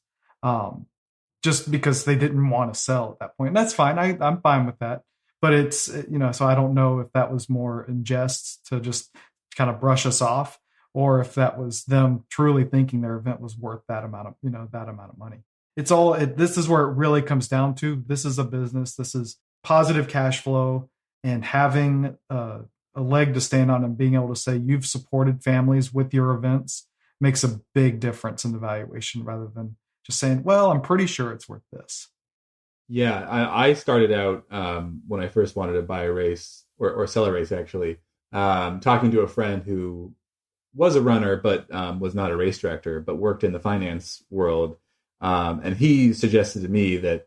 just because they didn't want to sell at that point. And that's fine. I'm fine with that. But it's, so I don't know if that was more in jest to just kind of brush us off, or if that was them truly thinking their event was worth that amount of money. This is where it really comes down to. This is a business. This is positive cash flow, and having a leg to stand on and being able to say you've supported families with your events makes a big difference in the valuation, rather than just saying, well, I'm pretty sure it's worth this. Yeah, I started out when I first wanted to buy a race or sell a race, actually, talking to a friend who was a runner, but was not a race director, but worked in the finance world. And he suggested to me that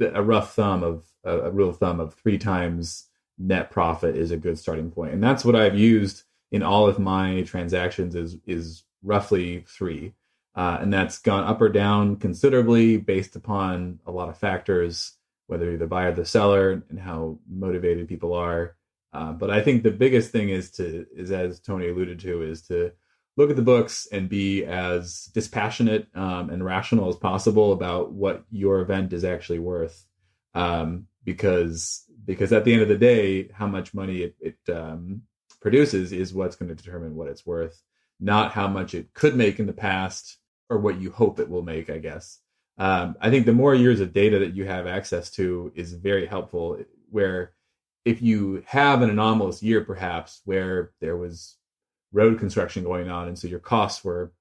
a rule of thumb of 3 times net profit is a good starting point. And that's what I've used in all of my transactions is roughly 3. And that's gone up or down considerably based upon a lot of factors, whether you're the buyer or the seller and how motivated people are. But I think the biggest thing is as Tony alluded to, is to look at the books and be as dispassionate and rational as possible about what your event is actually worth. Because at the end of the day, how much money it produces is what's going to determine what it's worth, not how much it could make in the past or what you hope it will make, I guess. I think the more years of data that you have access to is very helpful, where if you have an anomalous year, perhaps, where there was road construction going on, and so your costs were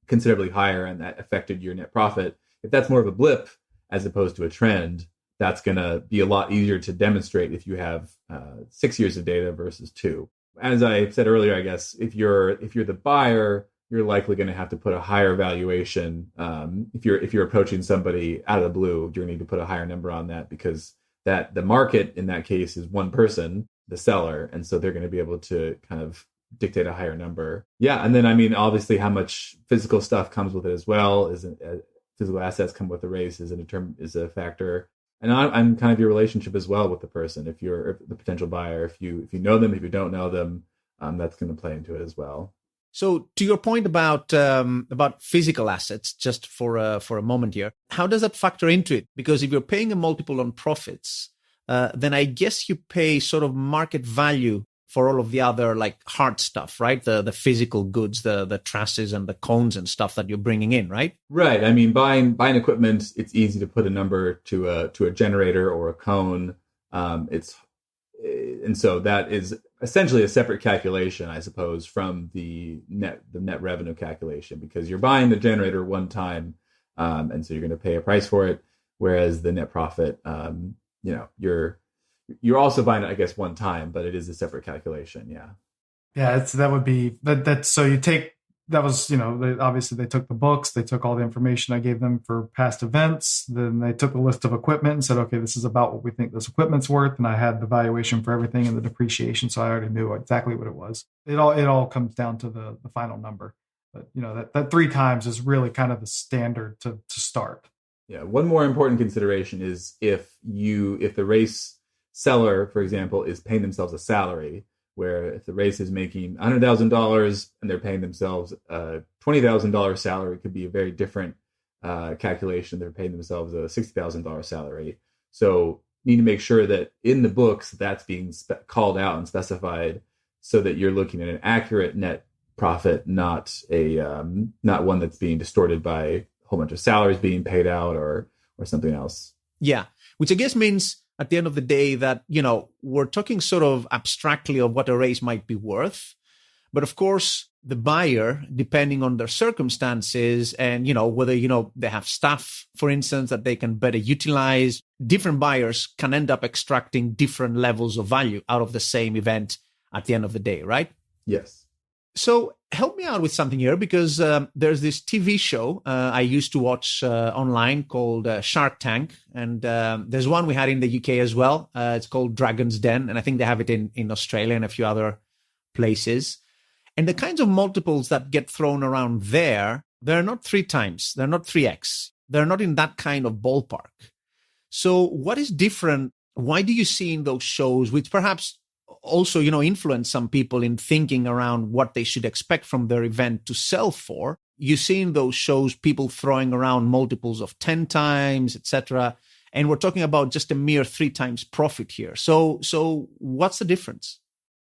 considerably higher and that affected your net profit, if that's more of a blip as opposed to a trend, that's going to be a lot easier to demonstrate if you have 6 years of data versus 2. As I said earlier, I guess if you're the buyer, you're likely going to have to put a higher valuation. If you're approaching somebody out of the blue, you're going to need to put a higher number on that, because that the market in that case is one person, the seller, and so they're going to be able to kind of dictate a higher number. Yeah, and then obviously how much physical stuff comes with it as well, physical assets come with the race is a factor. And I'm kind of your relationship as well with the person. If you're the potential buyer, if you know them, if you don't know them, that's going to play into it as well. So to your point about physical assets, just for a moment here, how does that factor into it? Because if you're paying a multiple on profits, then I guess you pay sort of market value for all of the other like hard stuff, right? The physical goods, the trusses and the cones and stuff that you're bringing in, right? Right. I mean, buying equipment, it's easy to put a number to a generator or a cone. And so that is essentially a separate calculation, I suppose, from the net revenue calculation, because you're buying the generator one time, and so you're going to pay a price for it. Whereas the net profit, you're also buying it, I guess, one time, but it is a separate calculation. Yeah. Yeah, that would be that. So you take that was, obviously they took the books, they took all the information I gave them for past events. Then they took a list of equipment and said, okay, this is about what we think this equipment's worth. And I had the valuation for everything and the depreciation. So I already knew exactly what it was. It all comes down to the final number. But, that 3 times is really kind of the standard to start. Yeah. One more important consideration is if the race seller, for example, is paying themselves a salary, where if the race is making $100,000 and they're paying themselves a $20,000 salary, could be a very different calculation. They're paying themselves a $60,000 salary. So need to make sure that in the books that's being called out and specified, so that you're looking at an accurate net profit, not one that's being distorted by a whole bunch of salaries being paid out or something else. Yeah, which I guess means at the end of the day that, we're talking sort of abstractly of what a race might be worth. But of course, the buyer, depending on their circumstances and, whether, they have staff, for instance, that they can better utilize, different buyers can end up extracting different levels of value out of the same event at the end of the day, right? Yes. So help me out with something here, because there's this TV show I used to watch online called Shark Tank. And there's one we had in the UK as well. It's called Dragon's Den. And I think they have it in Australia and a few other places. And the kinds of multiples that get thrown around there, they're not 3 times. They're not 3x. They're not in that kind of ballpark. So what is different? Why do you see in those shows, which perhaps also, influence some people in thinking around what they should expect from their event to sell for? You see in those shows people throwing around multiples of 10 times, etc. And we're talking about just a mere 3 times profit here. So what's the difference?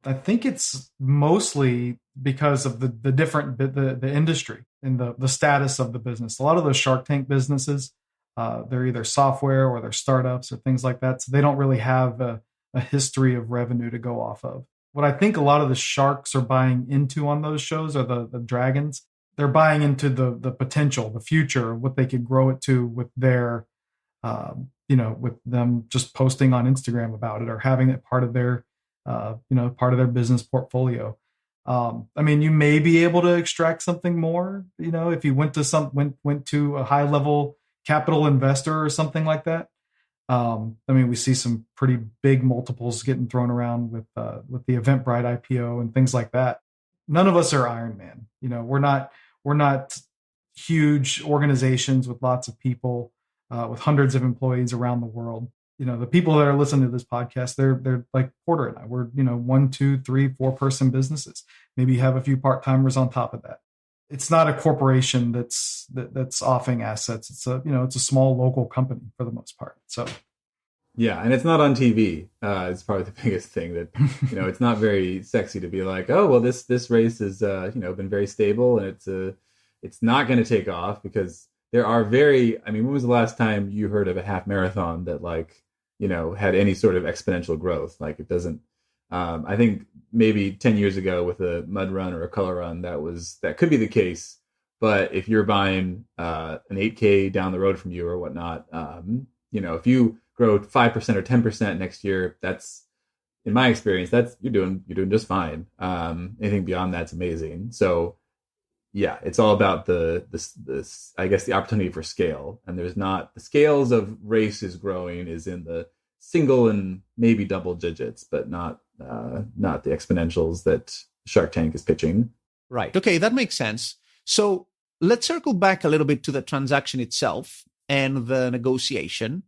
I think it's mostly because of the different the industry and the status of the business. A lot of those Shark Tank businesses, they're either software or they're startups or things like that. So they don't really have a history of revenue to go off of. What I think a lot of the sharks are buying into on those shows, or the dragons, they're buying into the potential, the future, what they could grow it to with their, with them just posting on Instagram about it or having it part of their, part of their business portfolio. You may be able to extract something more, if you went to a high level capital investor or something like that. We see some pretty big multiples getting thrown around with the Eventbrite IPO and things like that. None of us are Iron Man. We're not huge organizations with lots of people, with hundreds of employees around the world. The people that are listening to this podcast, they're like Porter and I. We're 1, 2, 3, 4 person businesses. Maybe you have a few part-timers on top of that. It's not a corporation that's offering assets. It's a small local company for the most part. So, yeah, and it's not on TV. It's probably the biggest thing that it's not very sexy to be like, oh well, this race has been very stable and it's not going to take off, because there are when was the last time you heard of a half marathon that had any sort of exponential growth? Like, it doesn't. I think maybe 10 years ago with a mud run or a color run, that could be the case. But if you're buying an 8K down the road from you or whatnot, if you grow 5% or 10% next year, that's, in my experience, you're doing just fine. Anything beyond that's amazing. So yeah, it's all about the I guess the opportunity for scale. And there's not, the scales of races growing is in the single and maybe double digits, but not the exponentials that Shark Tank is pitching. Right. Okay, that makes sense. So let's circle back a little bit to the transaction itself and the negotiation.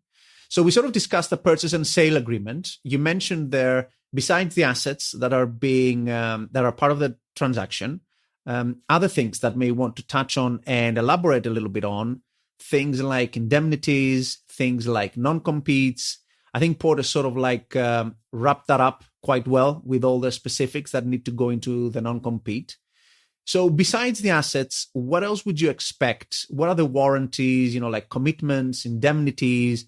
So we sort of discussed the purchase and sale agreement. You mentioned there, besides the assets that are that are part of the transaction, other things that may want to touch on and elaborate a little bit on, things like indemnities, things like non-competes. I think Porter sort of wrapped that up quite well with all the specifics that need to go into the non-compete. So besides the assets, what else would you expect? What are the warranties, like commitments, indemnities,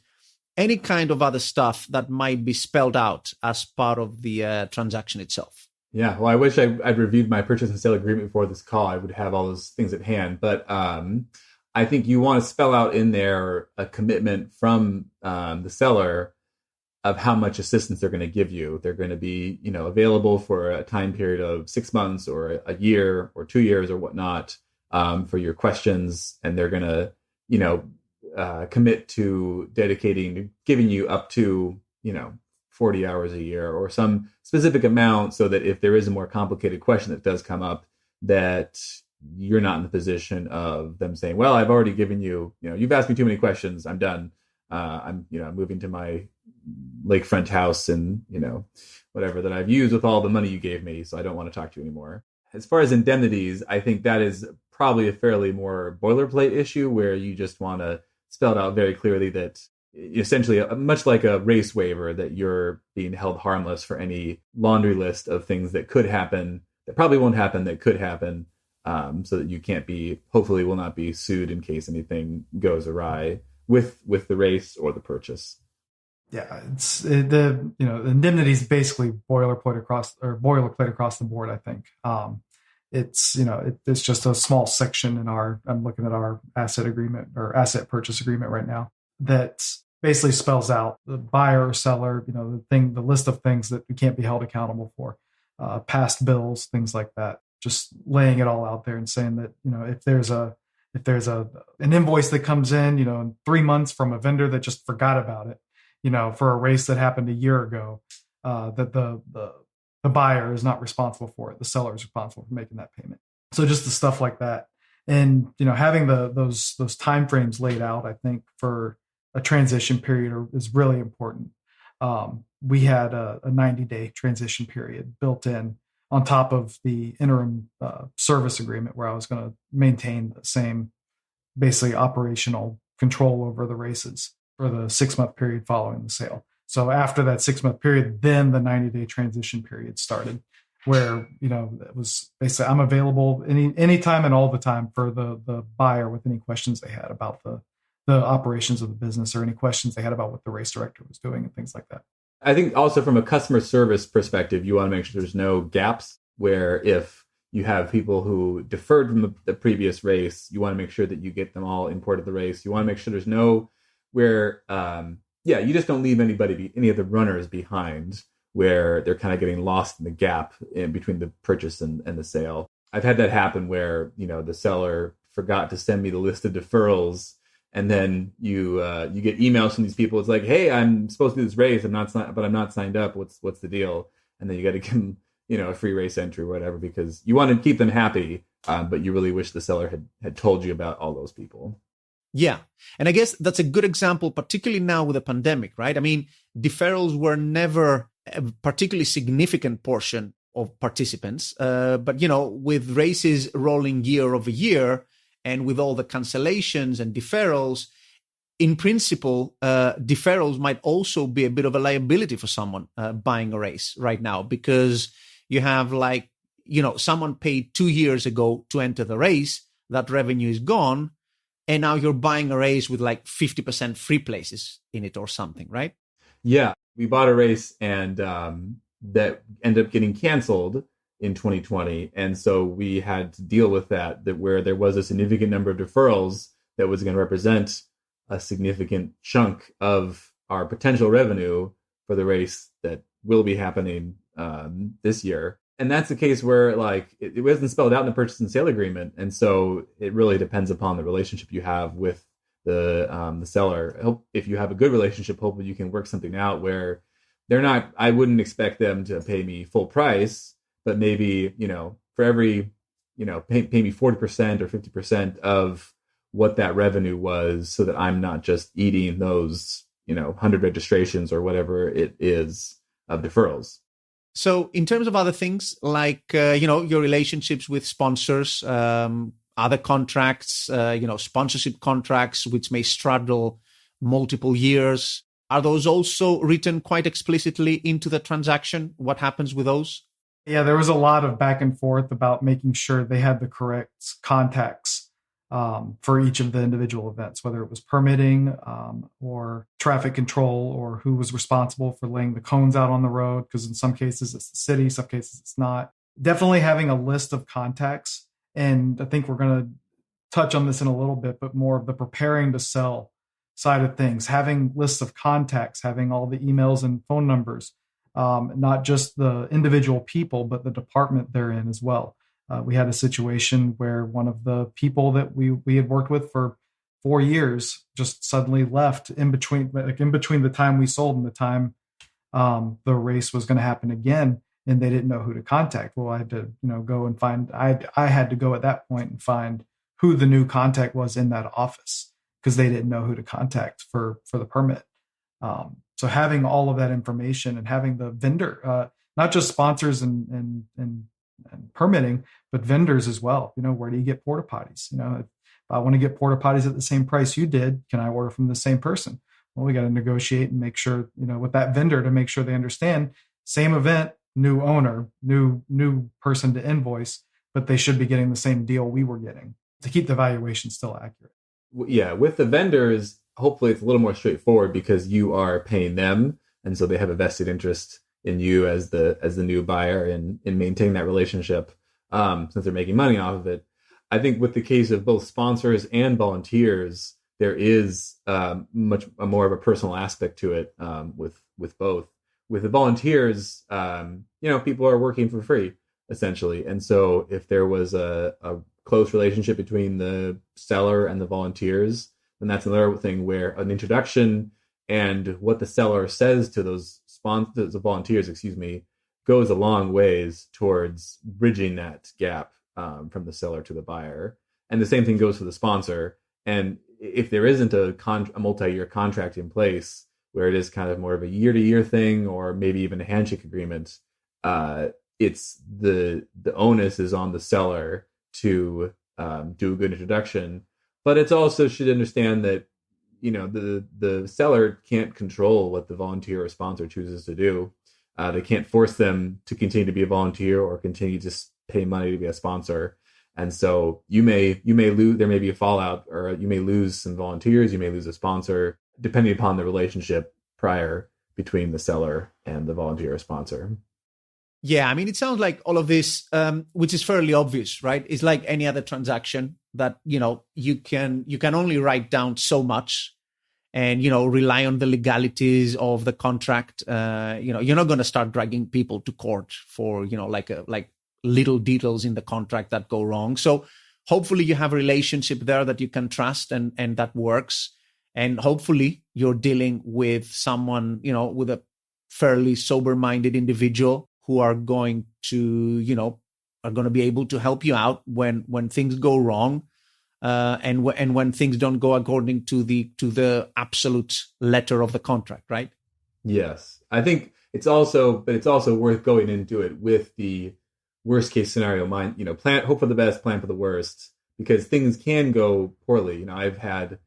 any kind of other stuff that might be spelled out as part of the transaction itself? Yeah, well, I wish I'd reviewed my purchase and sale agreement before this call. I would have all those things at hand. But I think you want to spell out in there a commitment from the seller of how much assistance they're going to give you. They're going to be, available for a time period of 6 months or a year or 2 years or whatnot, for your questions. And they're going to, commit to giving you up to, 40 hours a year or some specific amount, so that if there is a more complicated question that does come up, that you're not in the position of them saying, well, I've already given you, you've asked me too many questions. I'm done. I'm moving to my lakefront house and, whatever that I've used with all the money you gave me. So I don't want to talk to you anymore. As far as indemnities, I think that is probably a fairly more boilerplate issue, where you just want to spell it out very clearly that essentially, much like a race waiver, that you're being held harmless for any laundry list of things that could happen, that probably won't happen, that could happen, so that you hopefully will not be sued in case anything goes awry with the race or the purchase. Yeah, the indemnity is basically boilerplate across the board. I think it's just a small section in I'm looking at our asset agreement or asset purchase agreement right now that basically spells out the buyer or seller, the list of things that we can't be held accountable for, past bills, things like that. Just laying it all out there and saying that, if there's an invoice that comes in, 3 months from a vendor that just forgot about it, for a race that happened a year ago, that the buyer is not responsible for it. The seller is responsible for making that payment. So just the stuff like that. And, having those timeframes laid out, I think, for a transition period is really important. We had a 90-day transition period built in on top of the interim service agreement, where I was going to maintain the same basically operational control over the races for the 6-month period following the sale. So after that 6-month period, then the 90-day transition period started, where, it was basically I'm available anytime and all the time for the buyer with any questions they had about the operations of the business, or any questions they had about what the race director was doing and things like that. I think also from a customer service perspective, you want to make sure there's no gaps, where if you have people who deferred from the previous race, you want to make sure that you get them all imported the race. You want to make sure there's you just don't leave any of the runners behind, where they're kind of getting lost in the gap in between the purchase and the sale. I've had that happen where, the seller forgot to send me the list of deferrals, and then you get emails from these people. It's like, hey, I'm supposed to do this race, but I'm not signed up. What's the deal? And then you got to give them, a free race entry or whatever, because you want to keep them happy, but you really wish the seller had told you about all those people. Yeah. And I guess that's a good example, particularly now with the pandemic, right? I mean, deferrals were never a particularly significant portion of participants. But, with races rolling year over year, and with all the cancellations and deferrals, in principle, deferrals might also be a bit of a liability for someone buying a race right now, because you have someone paid 2 years ago to enter the race, that revenue is gone, and now you're buying a race with 50% free places in it or something, right? Yeah, we bought a race and that ended up getting canceled in 2020. And so we had to deal with that where there was a significant number of deferrals that was going to represent a significant chunk of our potential revenue for the race that will be happening this year. And that's the case where it wasn't spelled out in the purchase and sale agreement. And so it really depends upon the relationship you have with the seller. If you have a good relationship, hopefully you can work something out where I wouldn't expect them to pay me full price, but maybe, for every, pay me 40% or 50% of what that revenue was, so that I'm not just eating those, 100 registrations or whatever it is of deferrals. So in terms of other things your relationships with sponsors, other contracts, sponsorship contracts, which may straddle multiple years, are those also written quite explicitly into the transaction? What happens with those? Yeah, there was a lot of back and forth about making sure they had the correct contacts for each of the individual events, whether it was permitting or traffic control, or who was responsible for laying the cones out on the road, because in some cases it's the city, some cases it's not. Definitely having a list of contacts. And I think we're going to touch on this in a little bit, but more of the preparing to sell side of things, having lists of contacts, having all the emails and phone numbers, not just the individual people, but the department they're in as well. We had a situation where one of the people that we had worked with for 4 years just suddenly left in between the time we sold and the time the race was going to happen again, and they didn't know who to contact. Well, I had to, go and find. I had to go at that point and find who the new contact was in that office because they didn't know who to contact for the permit. So having all of that information and having the vendor, not just sponsors and permitting, but vendors as well. Where do you get porta potties? If I want to get porta potties at the same price you did, can I order from the same person? Well, we got to negotiate and make sure, with that vendor to make sure they understand same event, new owner, new person to invoice, but they should be getting the same deal we were getting to keep the valuation still accurate. Yeah, with the vendors, hopefully it's a little more straightforward because you are paying them, and so they have a vested interest in you as the new buyer in maintaining that relationship, since they're making money off of it. I think with the case of both sponsors and volunteers, there is much more of a personal aspect to it with both. With the volunteers, people are working for free essentially, and so if there was a close relationship between the seller and the volunteers, then that's another thing where an introduction and what the seller says to those volunteers, goes a long ways towards bridging that gap from the seller to the buyer. And the same thing goes for the sponsor. And if there isn't a multi-year contract in place where it is kind of more of a year-to-year thing, or maybe even a handshake agreement, it's the onus is on the seller to do a good introduction. But it's also should understand that the seller can't control what the volunteer or sponsor chooses to do. They can't force them to continue to be a volunteer or continue to pay money to be a sponsor. And so you may lose. There may be a fallout, or you may lose some volunteers. You may lose a sponsor, depending upon the relationship prior between the seller and the volunteer or sponsor. Yeah, I mean, it sounds like all of this, which is fairly obvious, right? It's like any other transaction that, you can only write down so much and, rely on the legalities of the contract. You're not going to start dragging people to court for, like little details in the contract that go wrong. So hopefully you have a relationship there that you can trust and that works. And hopefully you're dealing with someone, with a fairly sober-minded individual who are going to, be able to help you out when things go wrong, and when things don't go according to the absolute letter of the contract, right? Yes, I think it's also worth going into it with the worst case scenario mind. Hope for the best, plan for the worst, because things can go poorly. I've had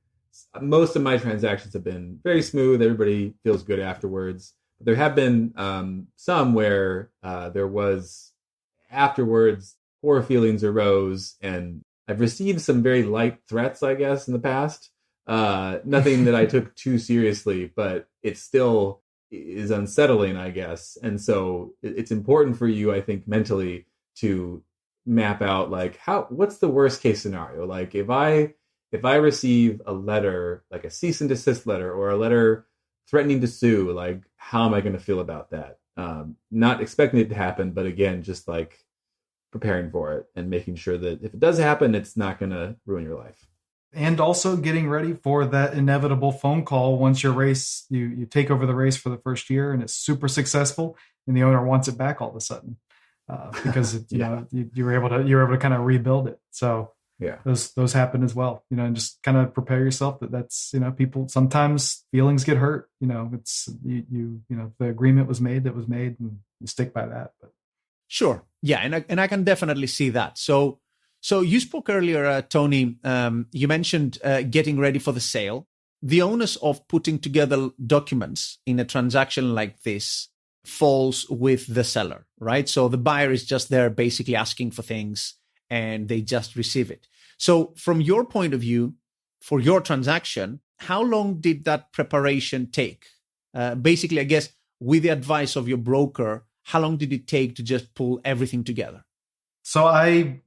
most of my transactions have been very smooth. Everybody feels good afterwards. There have been some where there was afterwards poor feelings arose, and I've received some very light threats, I guess, in the past. Nothing that I took too seriously, but it still is unsettling, I guess. And so it's important for you, I think, mentally to map out what's the worst case scenario. Like if I receive a letter, like a cease and desist letter or a letter threatening to sue, like how am I going to feel about that? Not expecting it to happen, but again, just like preparing for it and making sure that if it does happen, it's not going to ruin your life. And also getting ready for that inevitable phone call once your race, you take over the race for the first year and it's super successful and the owner wants it back all of a sudden because you were able to kind of rebuild it. So yeah, those happen as well, and just kind of prepare yourself that's, people sometimes feelings get hurt, it's the agreement was made and you stick by that. But sure. Yeah. And I can definitely see that. So you spoke earlier, Tony, you mentioned getting ready for the sale. The onus of putting together documents in a transaction like this falls with the seller, right? So the buyer is just there basically asking for things and they just receive it. So from your point of view, for your transaction, how long did that preparation take? Basically, I guess, with the advice of your broker, how long did it take to just pull everything together? So I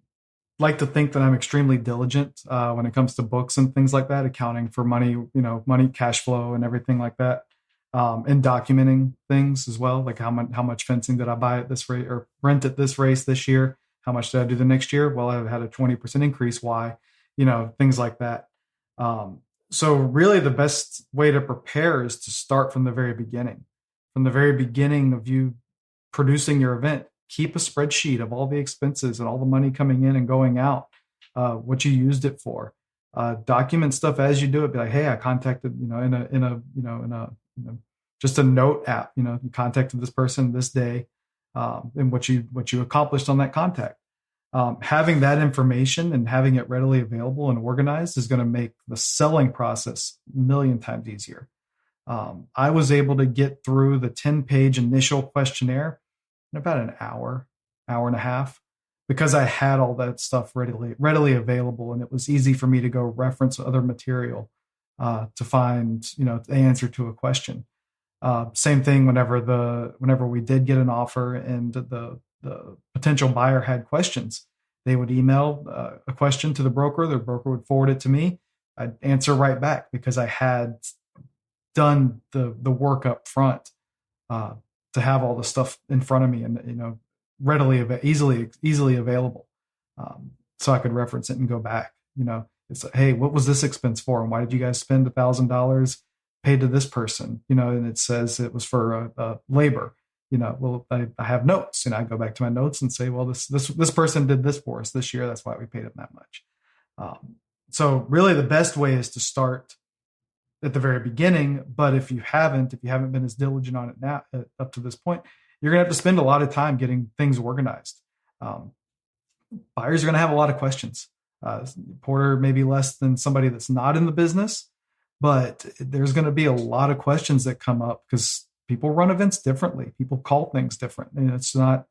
like to think that I'm extremely diligent when it comes to books and things like that, accounting for money, money, cash flow, and everything like that, and documenting things as well, like how much fencing did I buy at this rate or rent at this race this year? How much did I do the next year? Well, I've had a 20% increase. Why? Things like that. So really, the best way to prepare is to start from the very beginning. From the very beginning of you producing your event, keep a spreadsheet of all the expenses and all the money coming in and going out, what you used it for. Document stuff as you do it. Be like, hey, I contacted, just a note app. You contacted this person this day, and what you accomplished on that contact. Having that information and having it readily available and organized is going to make the selling process a million times easier. I was able to get through the 10-page initial questionnaire in about an hour and a half, because I had all that stuff readily available, and it was easy for me to go reference other material to find the answer to a question. Same thing whenever we did get an offer and the potential buyer had questions, they would email a question to the broker. The broker would forward it to me. I'd answer right back because I had done the work up front to have all the stuff in front of me and easily available, so I could reference it and go back. It's like, hey, what was this expense for, and why did you guys spend $1,000 paid to this person? And it says it was for labor. Well, I have notes, I go back to my notes and say, well, this person did this for us this year. That's why we paid them that much. So really the best way is to start at the very beginning. But if you haven't been as diligent on it now up to this point, you're going to have to spend a lot of time getting things organized. Buyers are going to have a lot of questions. Porter maybe less than somebody that's not in the business, but there's going to be a lot of questions that come up because people run events differently. People call things different. And it's not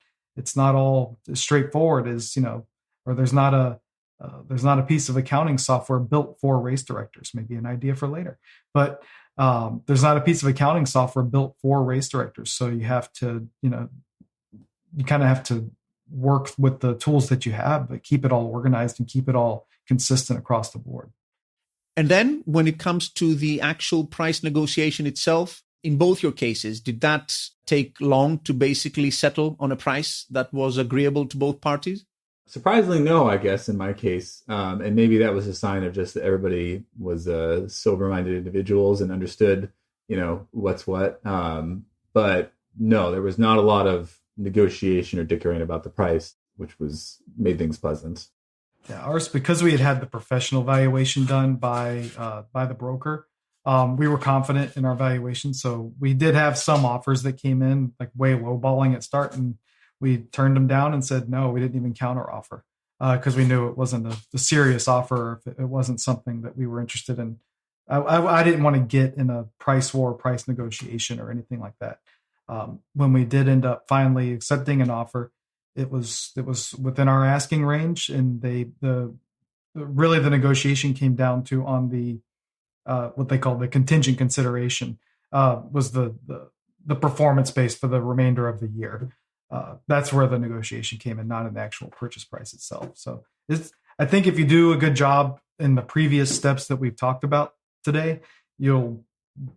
all as straightforward as, or there's not a piece of accounting software built for race directors, maybe an idea for later, but there's not a piece of accounting software built for race directors. So you have to, you kind of have to work with the tools that you have, but keep it all organized and keep it all consistent across the board. And then when it comes to the actual price negotiation itself, in both your cases, did that take long to basically settle on a price that was agreeable to both parties? Surprisingly, no, I guess, in my case. And maybe that was a sign of just that everybody was sober-minded individuals and understood, what's what. But no, there was not a lot of negotiation or dickering about the price, which made things pleasant. Yeah, ours, because we had the professional valuation done by the broker, we were confident in our valuation. So we did have some offers that came in like way lowballing at start, and we turned them down and said, no, we didn't even counter offer because we knew it wasn't a serious offer. If it wasn't something that we were interested in. I didn't want to get in a price war, price negotiation or anything like that. When we did end up finally accepting an offer, it was within our asking range, and the negotiation came down to on the what they call the contingent consideration was the performance base for the remainder of the year. That's where the negotiation came in, not in the actual purchase price itself. So I think if you do a good job in the previous steps that we've talked about today, you'll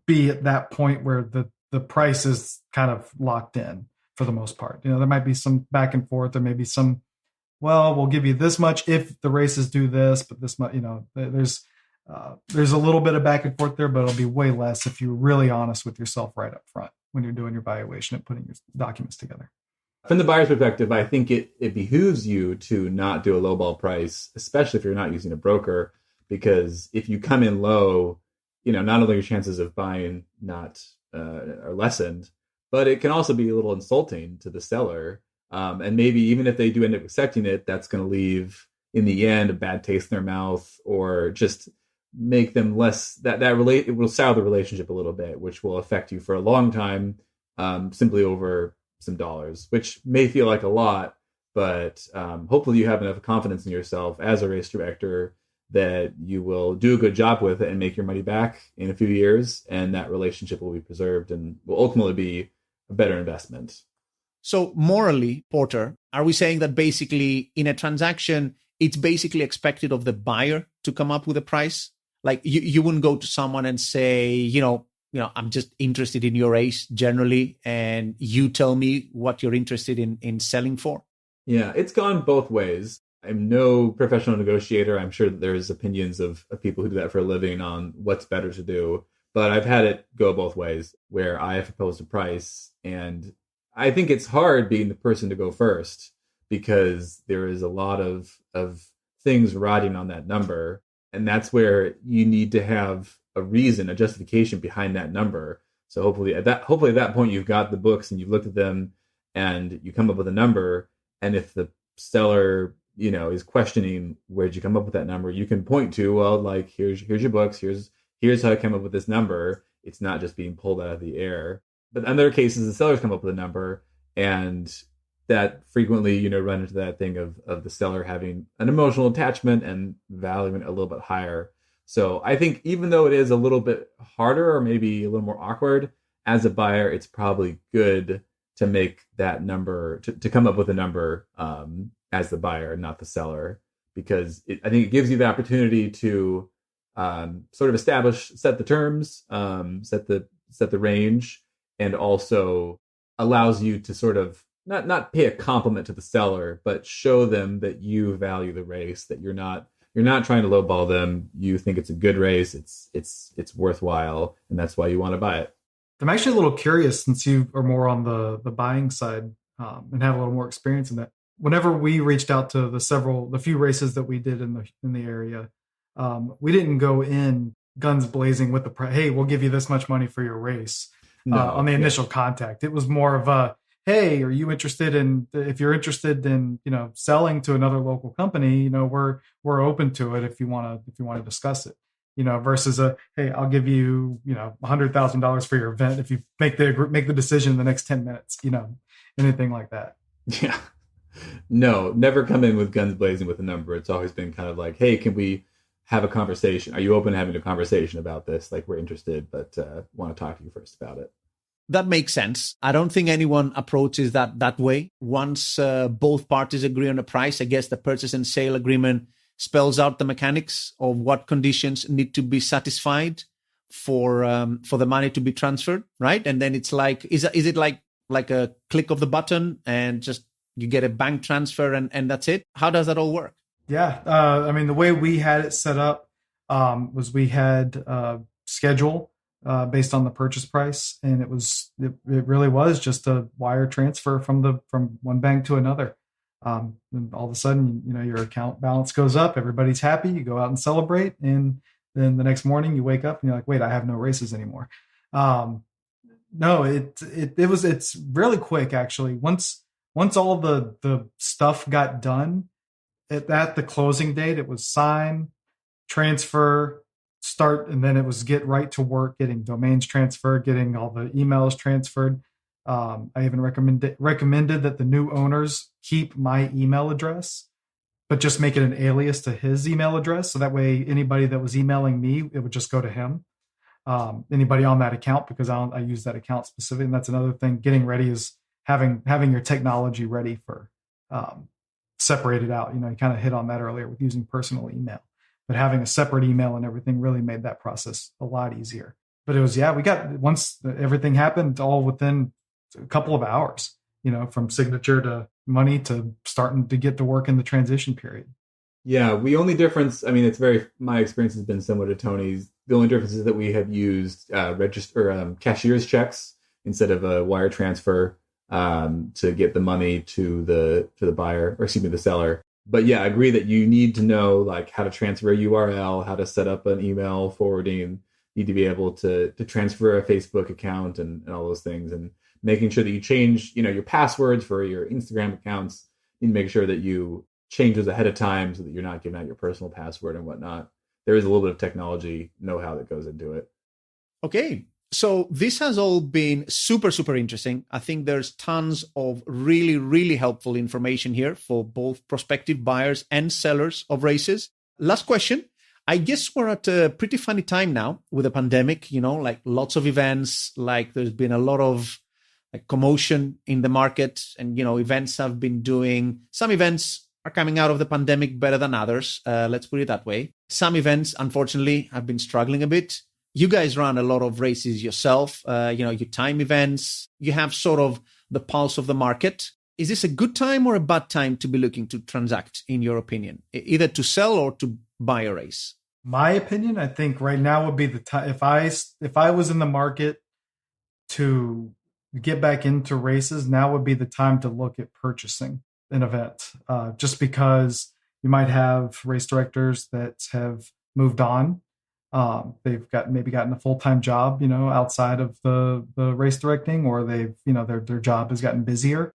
be at that point where the price is kind of locked in for the most part. There might be some back and forth. There may be some, well, we'll give you this much if the races do this, but this much, there's a little bit of back and forth there, but it'll be way less if you're really honest with yourself right up front when you're doing your valuation and putting your documents together. From the buyer's perspective, I think it behooves you to not do a lowball price, especially if you're not using a broker, because if you come in low, not only your chances of buying are lessened, but it can also be a little insulting to the seller. And maybe even if they do end up accepting it, that's going to leave in the end a bad taste in their mouth, or just make them less it will sour the relationship a little bit, which will affect you for a long time, simply over some dollars, which may feel like a lot, but hopefully you have enough confidence in yourself as a race director that you will do a good job with it and make your money back in a few years, and that relationship will be preserved and will ultimately be a better investment. So morally, Porter, are we saying that basically in a transaction, it's basically expected of the buyer to come up with a price. Like you wouldn't go to someone and say, I'm just interested in your race generally, and you tell me what you're interested in selling for. Yeah, it's gone both ways. I'm no professional negotiator. I'm sure that there's opinions of people who do that for a living on what's better to do. But I've had it go both ways where I have proposed a price. And I think it's hard being the person to go first because there is a lot of things riding on that number. And that's where you need to have a reason, a justification behind that number. So hopefully at that point, you've got the books and you've looked at them and you come up with a number. And if the seller, is questioning, where'd you come up with that number? You can point to, well, like, here's your books. Here's how I came up with this number. It's not just being pulled out of the air. But in other cases, the sellers come up with a number, and that frequently, run into that thing of the seller having an emotional attachment and valuing it a little bit higher. So I think even though it is a little bit harder or maybe a little more awkward, as a buyer, it's probably good to make that number, to come up with a number as the buyer, not the seller, because I think it gives you the opportunity to sort of set the terms, set the range, and also allows you to sort of not pay a compliment to the seller, but show them that you value the race, that you're not trying to lowball them. You think it's a good race, it's worthwhile, and that's why you want to buy it. I'm actually a little curious, since you are more on the buying side and have a little more experience in that. Whenever we reached out to the few races that we did in the area, we didn't go in guns blazing with the price. Hey, we'll give you this much money for your race on the initial contact. It was more of a, hey, are you interested in? If you're interested in, selling to another local company, we're open to it if you want to discuss it. Versus hey, I'll give you, $100,000 for your event if you make the decision in the next 10 minutes, anything like that. Yeah. No, never come in with guns blazing with a number. It's always been kind of like, hey, can we have a conversation? Are you open to having a conversation about this? Like, we're interested, but want to talk to you first about it. That makes sense. I don't think anyone approaches that way. Once both parties agree on a price, I guess the purchase and sale agreement spells out the mechanics of what conditions need to be satisfied for the money to be transferred, right? And then it's like, is it like a click of the button and just you get a bank transfer and that's it? How does that all work? Yeah. The way we had it set up was we had a schedule based on the purchase price. And it really was just a wire transfer from one bank to another. And all of a sudden, your account balance goes up. Everybody's happy. You go out and celebrate. And then the next morning you wake up and you're like, wait, I have no races anymore. No, it's really quick, actually. Once all the stuff got done, at the closing date, it was sign, transfer, start, and then it was get right to work, getting domains transferred, getting all the emails transferred. I even recommended that the new owners keep my email address, but just make it an alias to his email address. So that way, anybody that was emailing me, it would just go to him. Anybody on that account, because I use that account specifically. And that's another thing. Getting ready is having your technology ready for separated out. You kind of hit on that earlier with using personal email, but having a separate email and everything really made that process a lot easier. But it was, once everything happened, all within a couple of hours, from signature to money to starting to get to work in the transition period. Yeah, my experience has been similar to Tony's. The only difference is that we have used cashier's checks instead of a wire transfer to get the money to the buyer, or excuse me, the seller. But yeah, I agree that you need to know like how to transfer a URL, how to set up an email forwarding. You need to be able to transfer a Facebook account and all those things, and making sure that you change, your passwords for your Instagram accounts. You need to make sure that you change those ahead of time so that you're not giving out your personal password and whatnot. There is a little bit of technology know-how that goes into it. Okay. So this has all been super, super interesting. I think there's tons of really, really helpful information here for both prospective buyers and sellers of races. Last question. I guess we're at a pretty funny time now with the pandemic, like lots of events, like there's been a lot of commotion in the market, and, events have been doing, some events are coming out of the pandemic better than others. Let's put it that way. Some events, unfortunately, have been struggling a bit. You guys run a lot of races yourself. You time events. You have sort of the pulse of the market. Is this a good time or a bad time to be looking to transact, in your opinion, either to sell or to buy a race? My opinion, I think right now would be the time. If I was in the market to get back into races, now would be the time to look at purchasing an event. Just because you might have race directors that have moved on. They've gotten a full-time job, outside of the race directing, or they've, their job has gotten busier,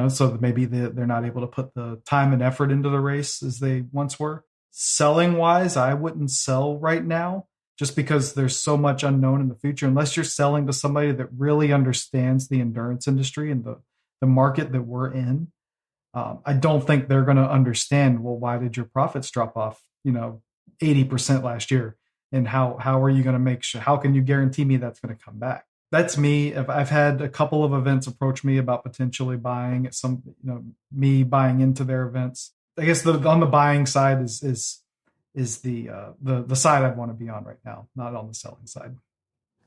so maybe they're not able to put the time and effort into the race as they once were. Selling wise, I wouldn't sell right now just because there's so much unknown in the future. Unless you're selling to somebody that really understands the endurance industry and the market that we're in, I don't think they're going to understand, well, why did your profits drop off, 80% last year? And how are you going to make sure, how can you guarantee me that's going to come back? That's me. I've had a couple of events approach me about potentially buying me buying into their events. I guess on the buying side is the side I want to be on right now, not on the selling side.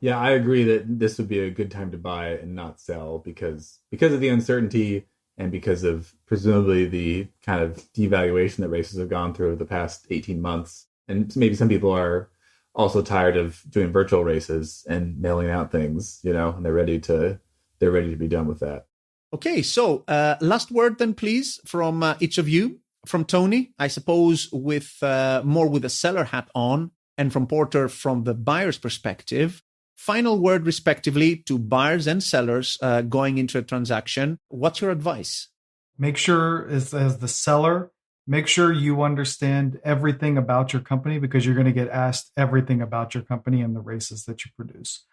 Yeah, I agree that this would be a good time to buy and not sell because of the uncertainty and because of presumably the kind of devaluation that races have gone through the past 18 months. And maybe some people are also tired of doing virtual races and mailing out things, and they're ready to be done with that. Okay, so last word then, please, from each of you. From Tony, I suppose, with more with the seller hat on, and from Porter from the buyer's perspective. Final word, respectively, to buyers and sellers going into a transaction. What's your advice? Make sure, as the seller, make sure you understand everything about your company, because you're going to get asked everything about your company and the races that you produce.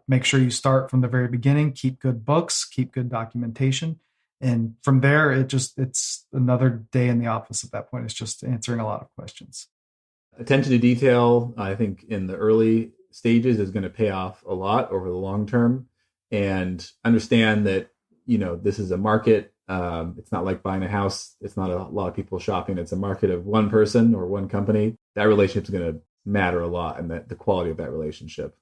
Make sure you start from the very beginning, keep good books, keep good documentation. And from there, it's another day in the office at that point. It's just answering a lot of questions. Attention to detail, I think, in the early stages is going to pay off a lot over the long term. And understand that, this is a market. It's not like buying a house. It's not a lot of people shopping. It's a market of one person or one company. That relationship is going to matter a lot, and the quality of that relationship.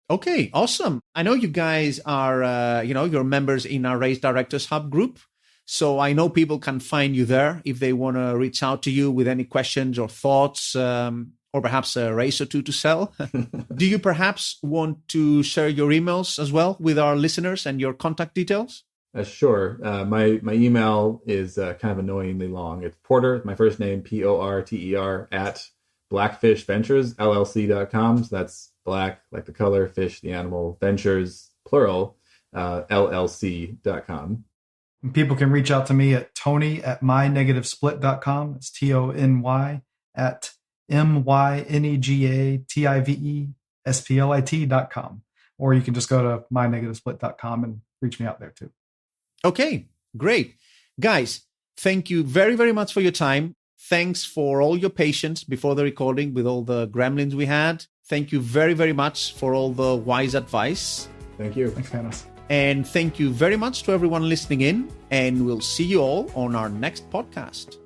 Okay, awesome. I know you guys are, you're members in our Race Directors Hub group. So I know people can find you there if they want to reach out to you with any questions or thoughts, or perhaps a race or two to sell. Do you perhaps want to share your emails as well with our listeners and your contact details? Sure. My email is kind of annoyingly long. It's Porter, my first name, Porter, at blackfishventuresllc.com. So that's black, like the color, fish, the animal, ventures, plural, llc.com. And people can reach out to me at tony@mynegativesplit.com. It's TONY at MYNEGATIVESPLIT.com. Or you can just go to mynegativesplit.com and reach me out there too. Okay, great. Guys, thank you very, very much for your time. Thanks for all your patience before the recording with all the gremlins we had. Thank you very, very much for all the wise advice. Thank you. Thanks, Panos. And thank you very much to everyone listening in. And we'll see you all on our next podcast.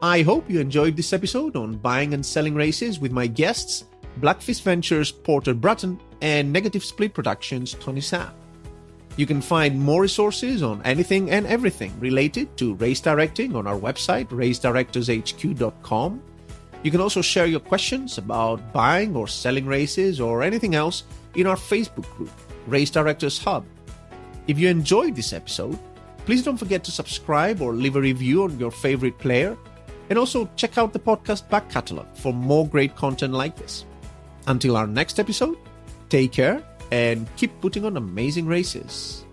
I hope you enjoyed this episode on buying and selling races with my guests, Blackfish Ventures' Porter Bratton and Negative Split Productions' Tony Sapp. You can find more resources on anything and everything related to race directing on our website, racedirectorshq.com. You can also share your questions about buying or selling races or anything else in our Facebook group, Race Directors Hub. If you enjoyed this episode, please don't forget to subscribe or leave a review on your favorite player, and also check out the podcast back catalog for more great content like this. Until our next episode, take care and keep putting on amazing races.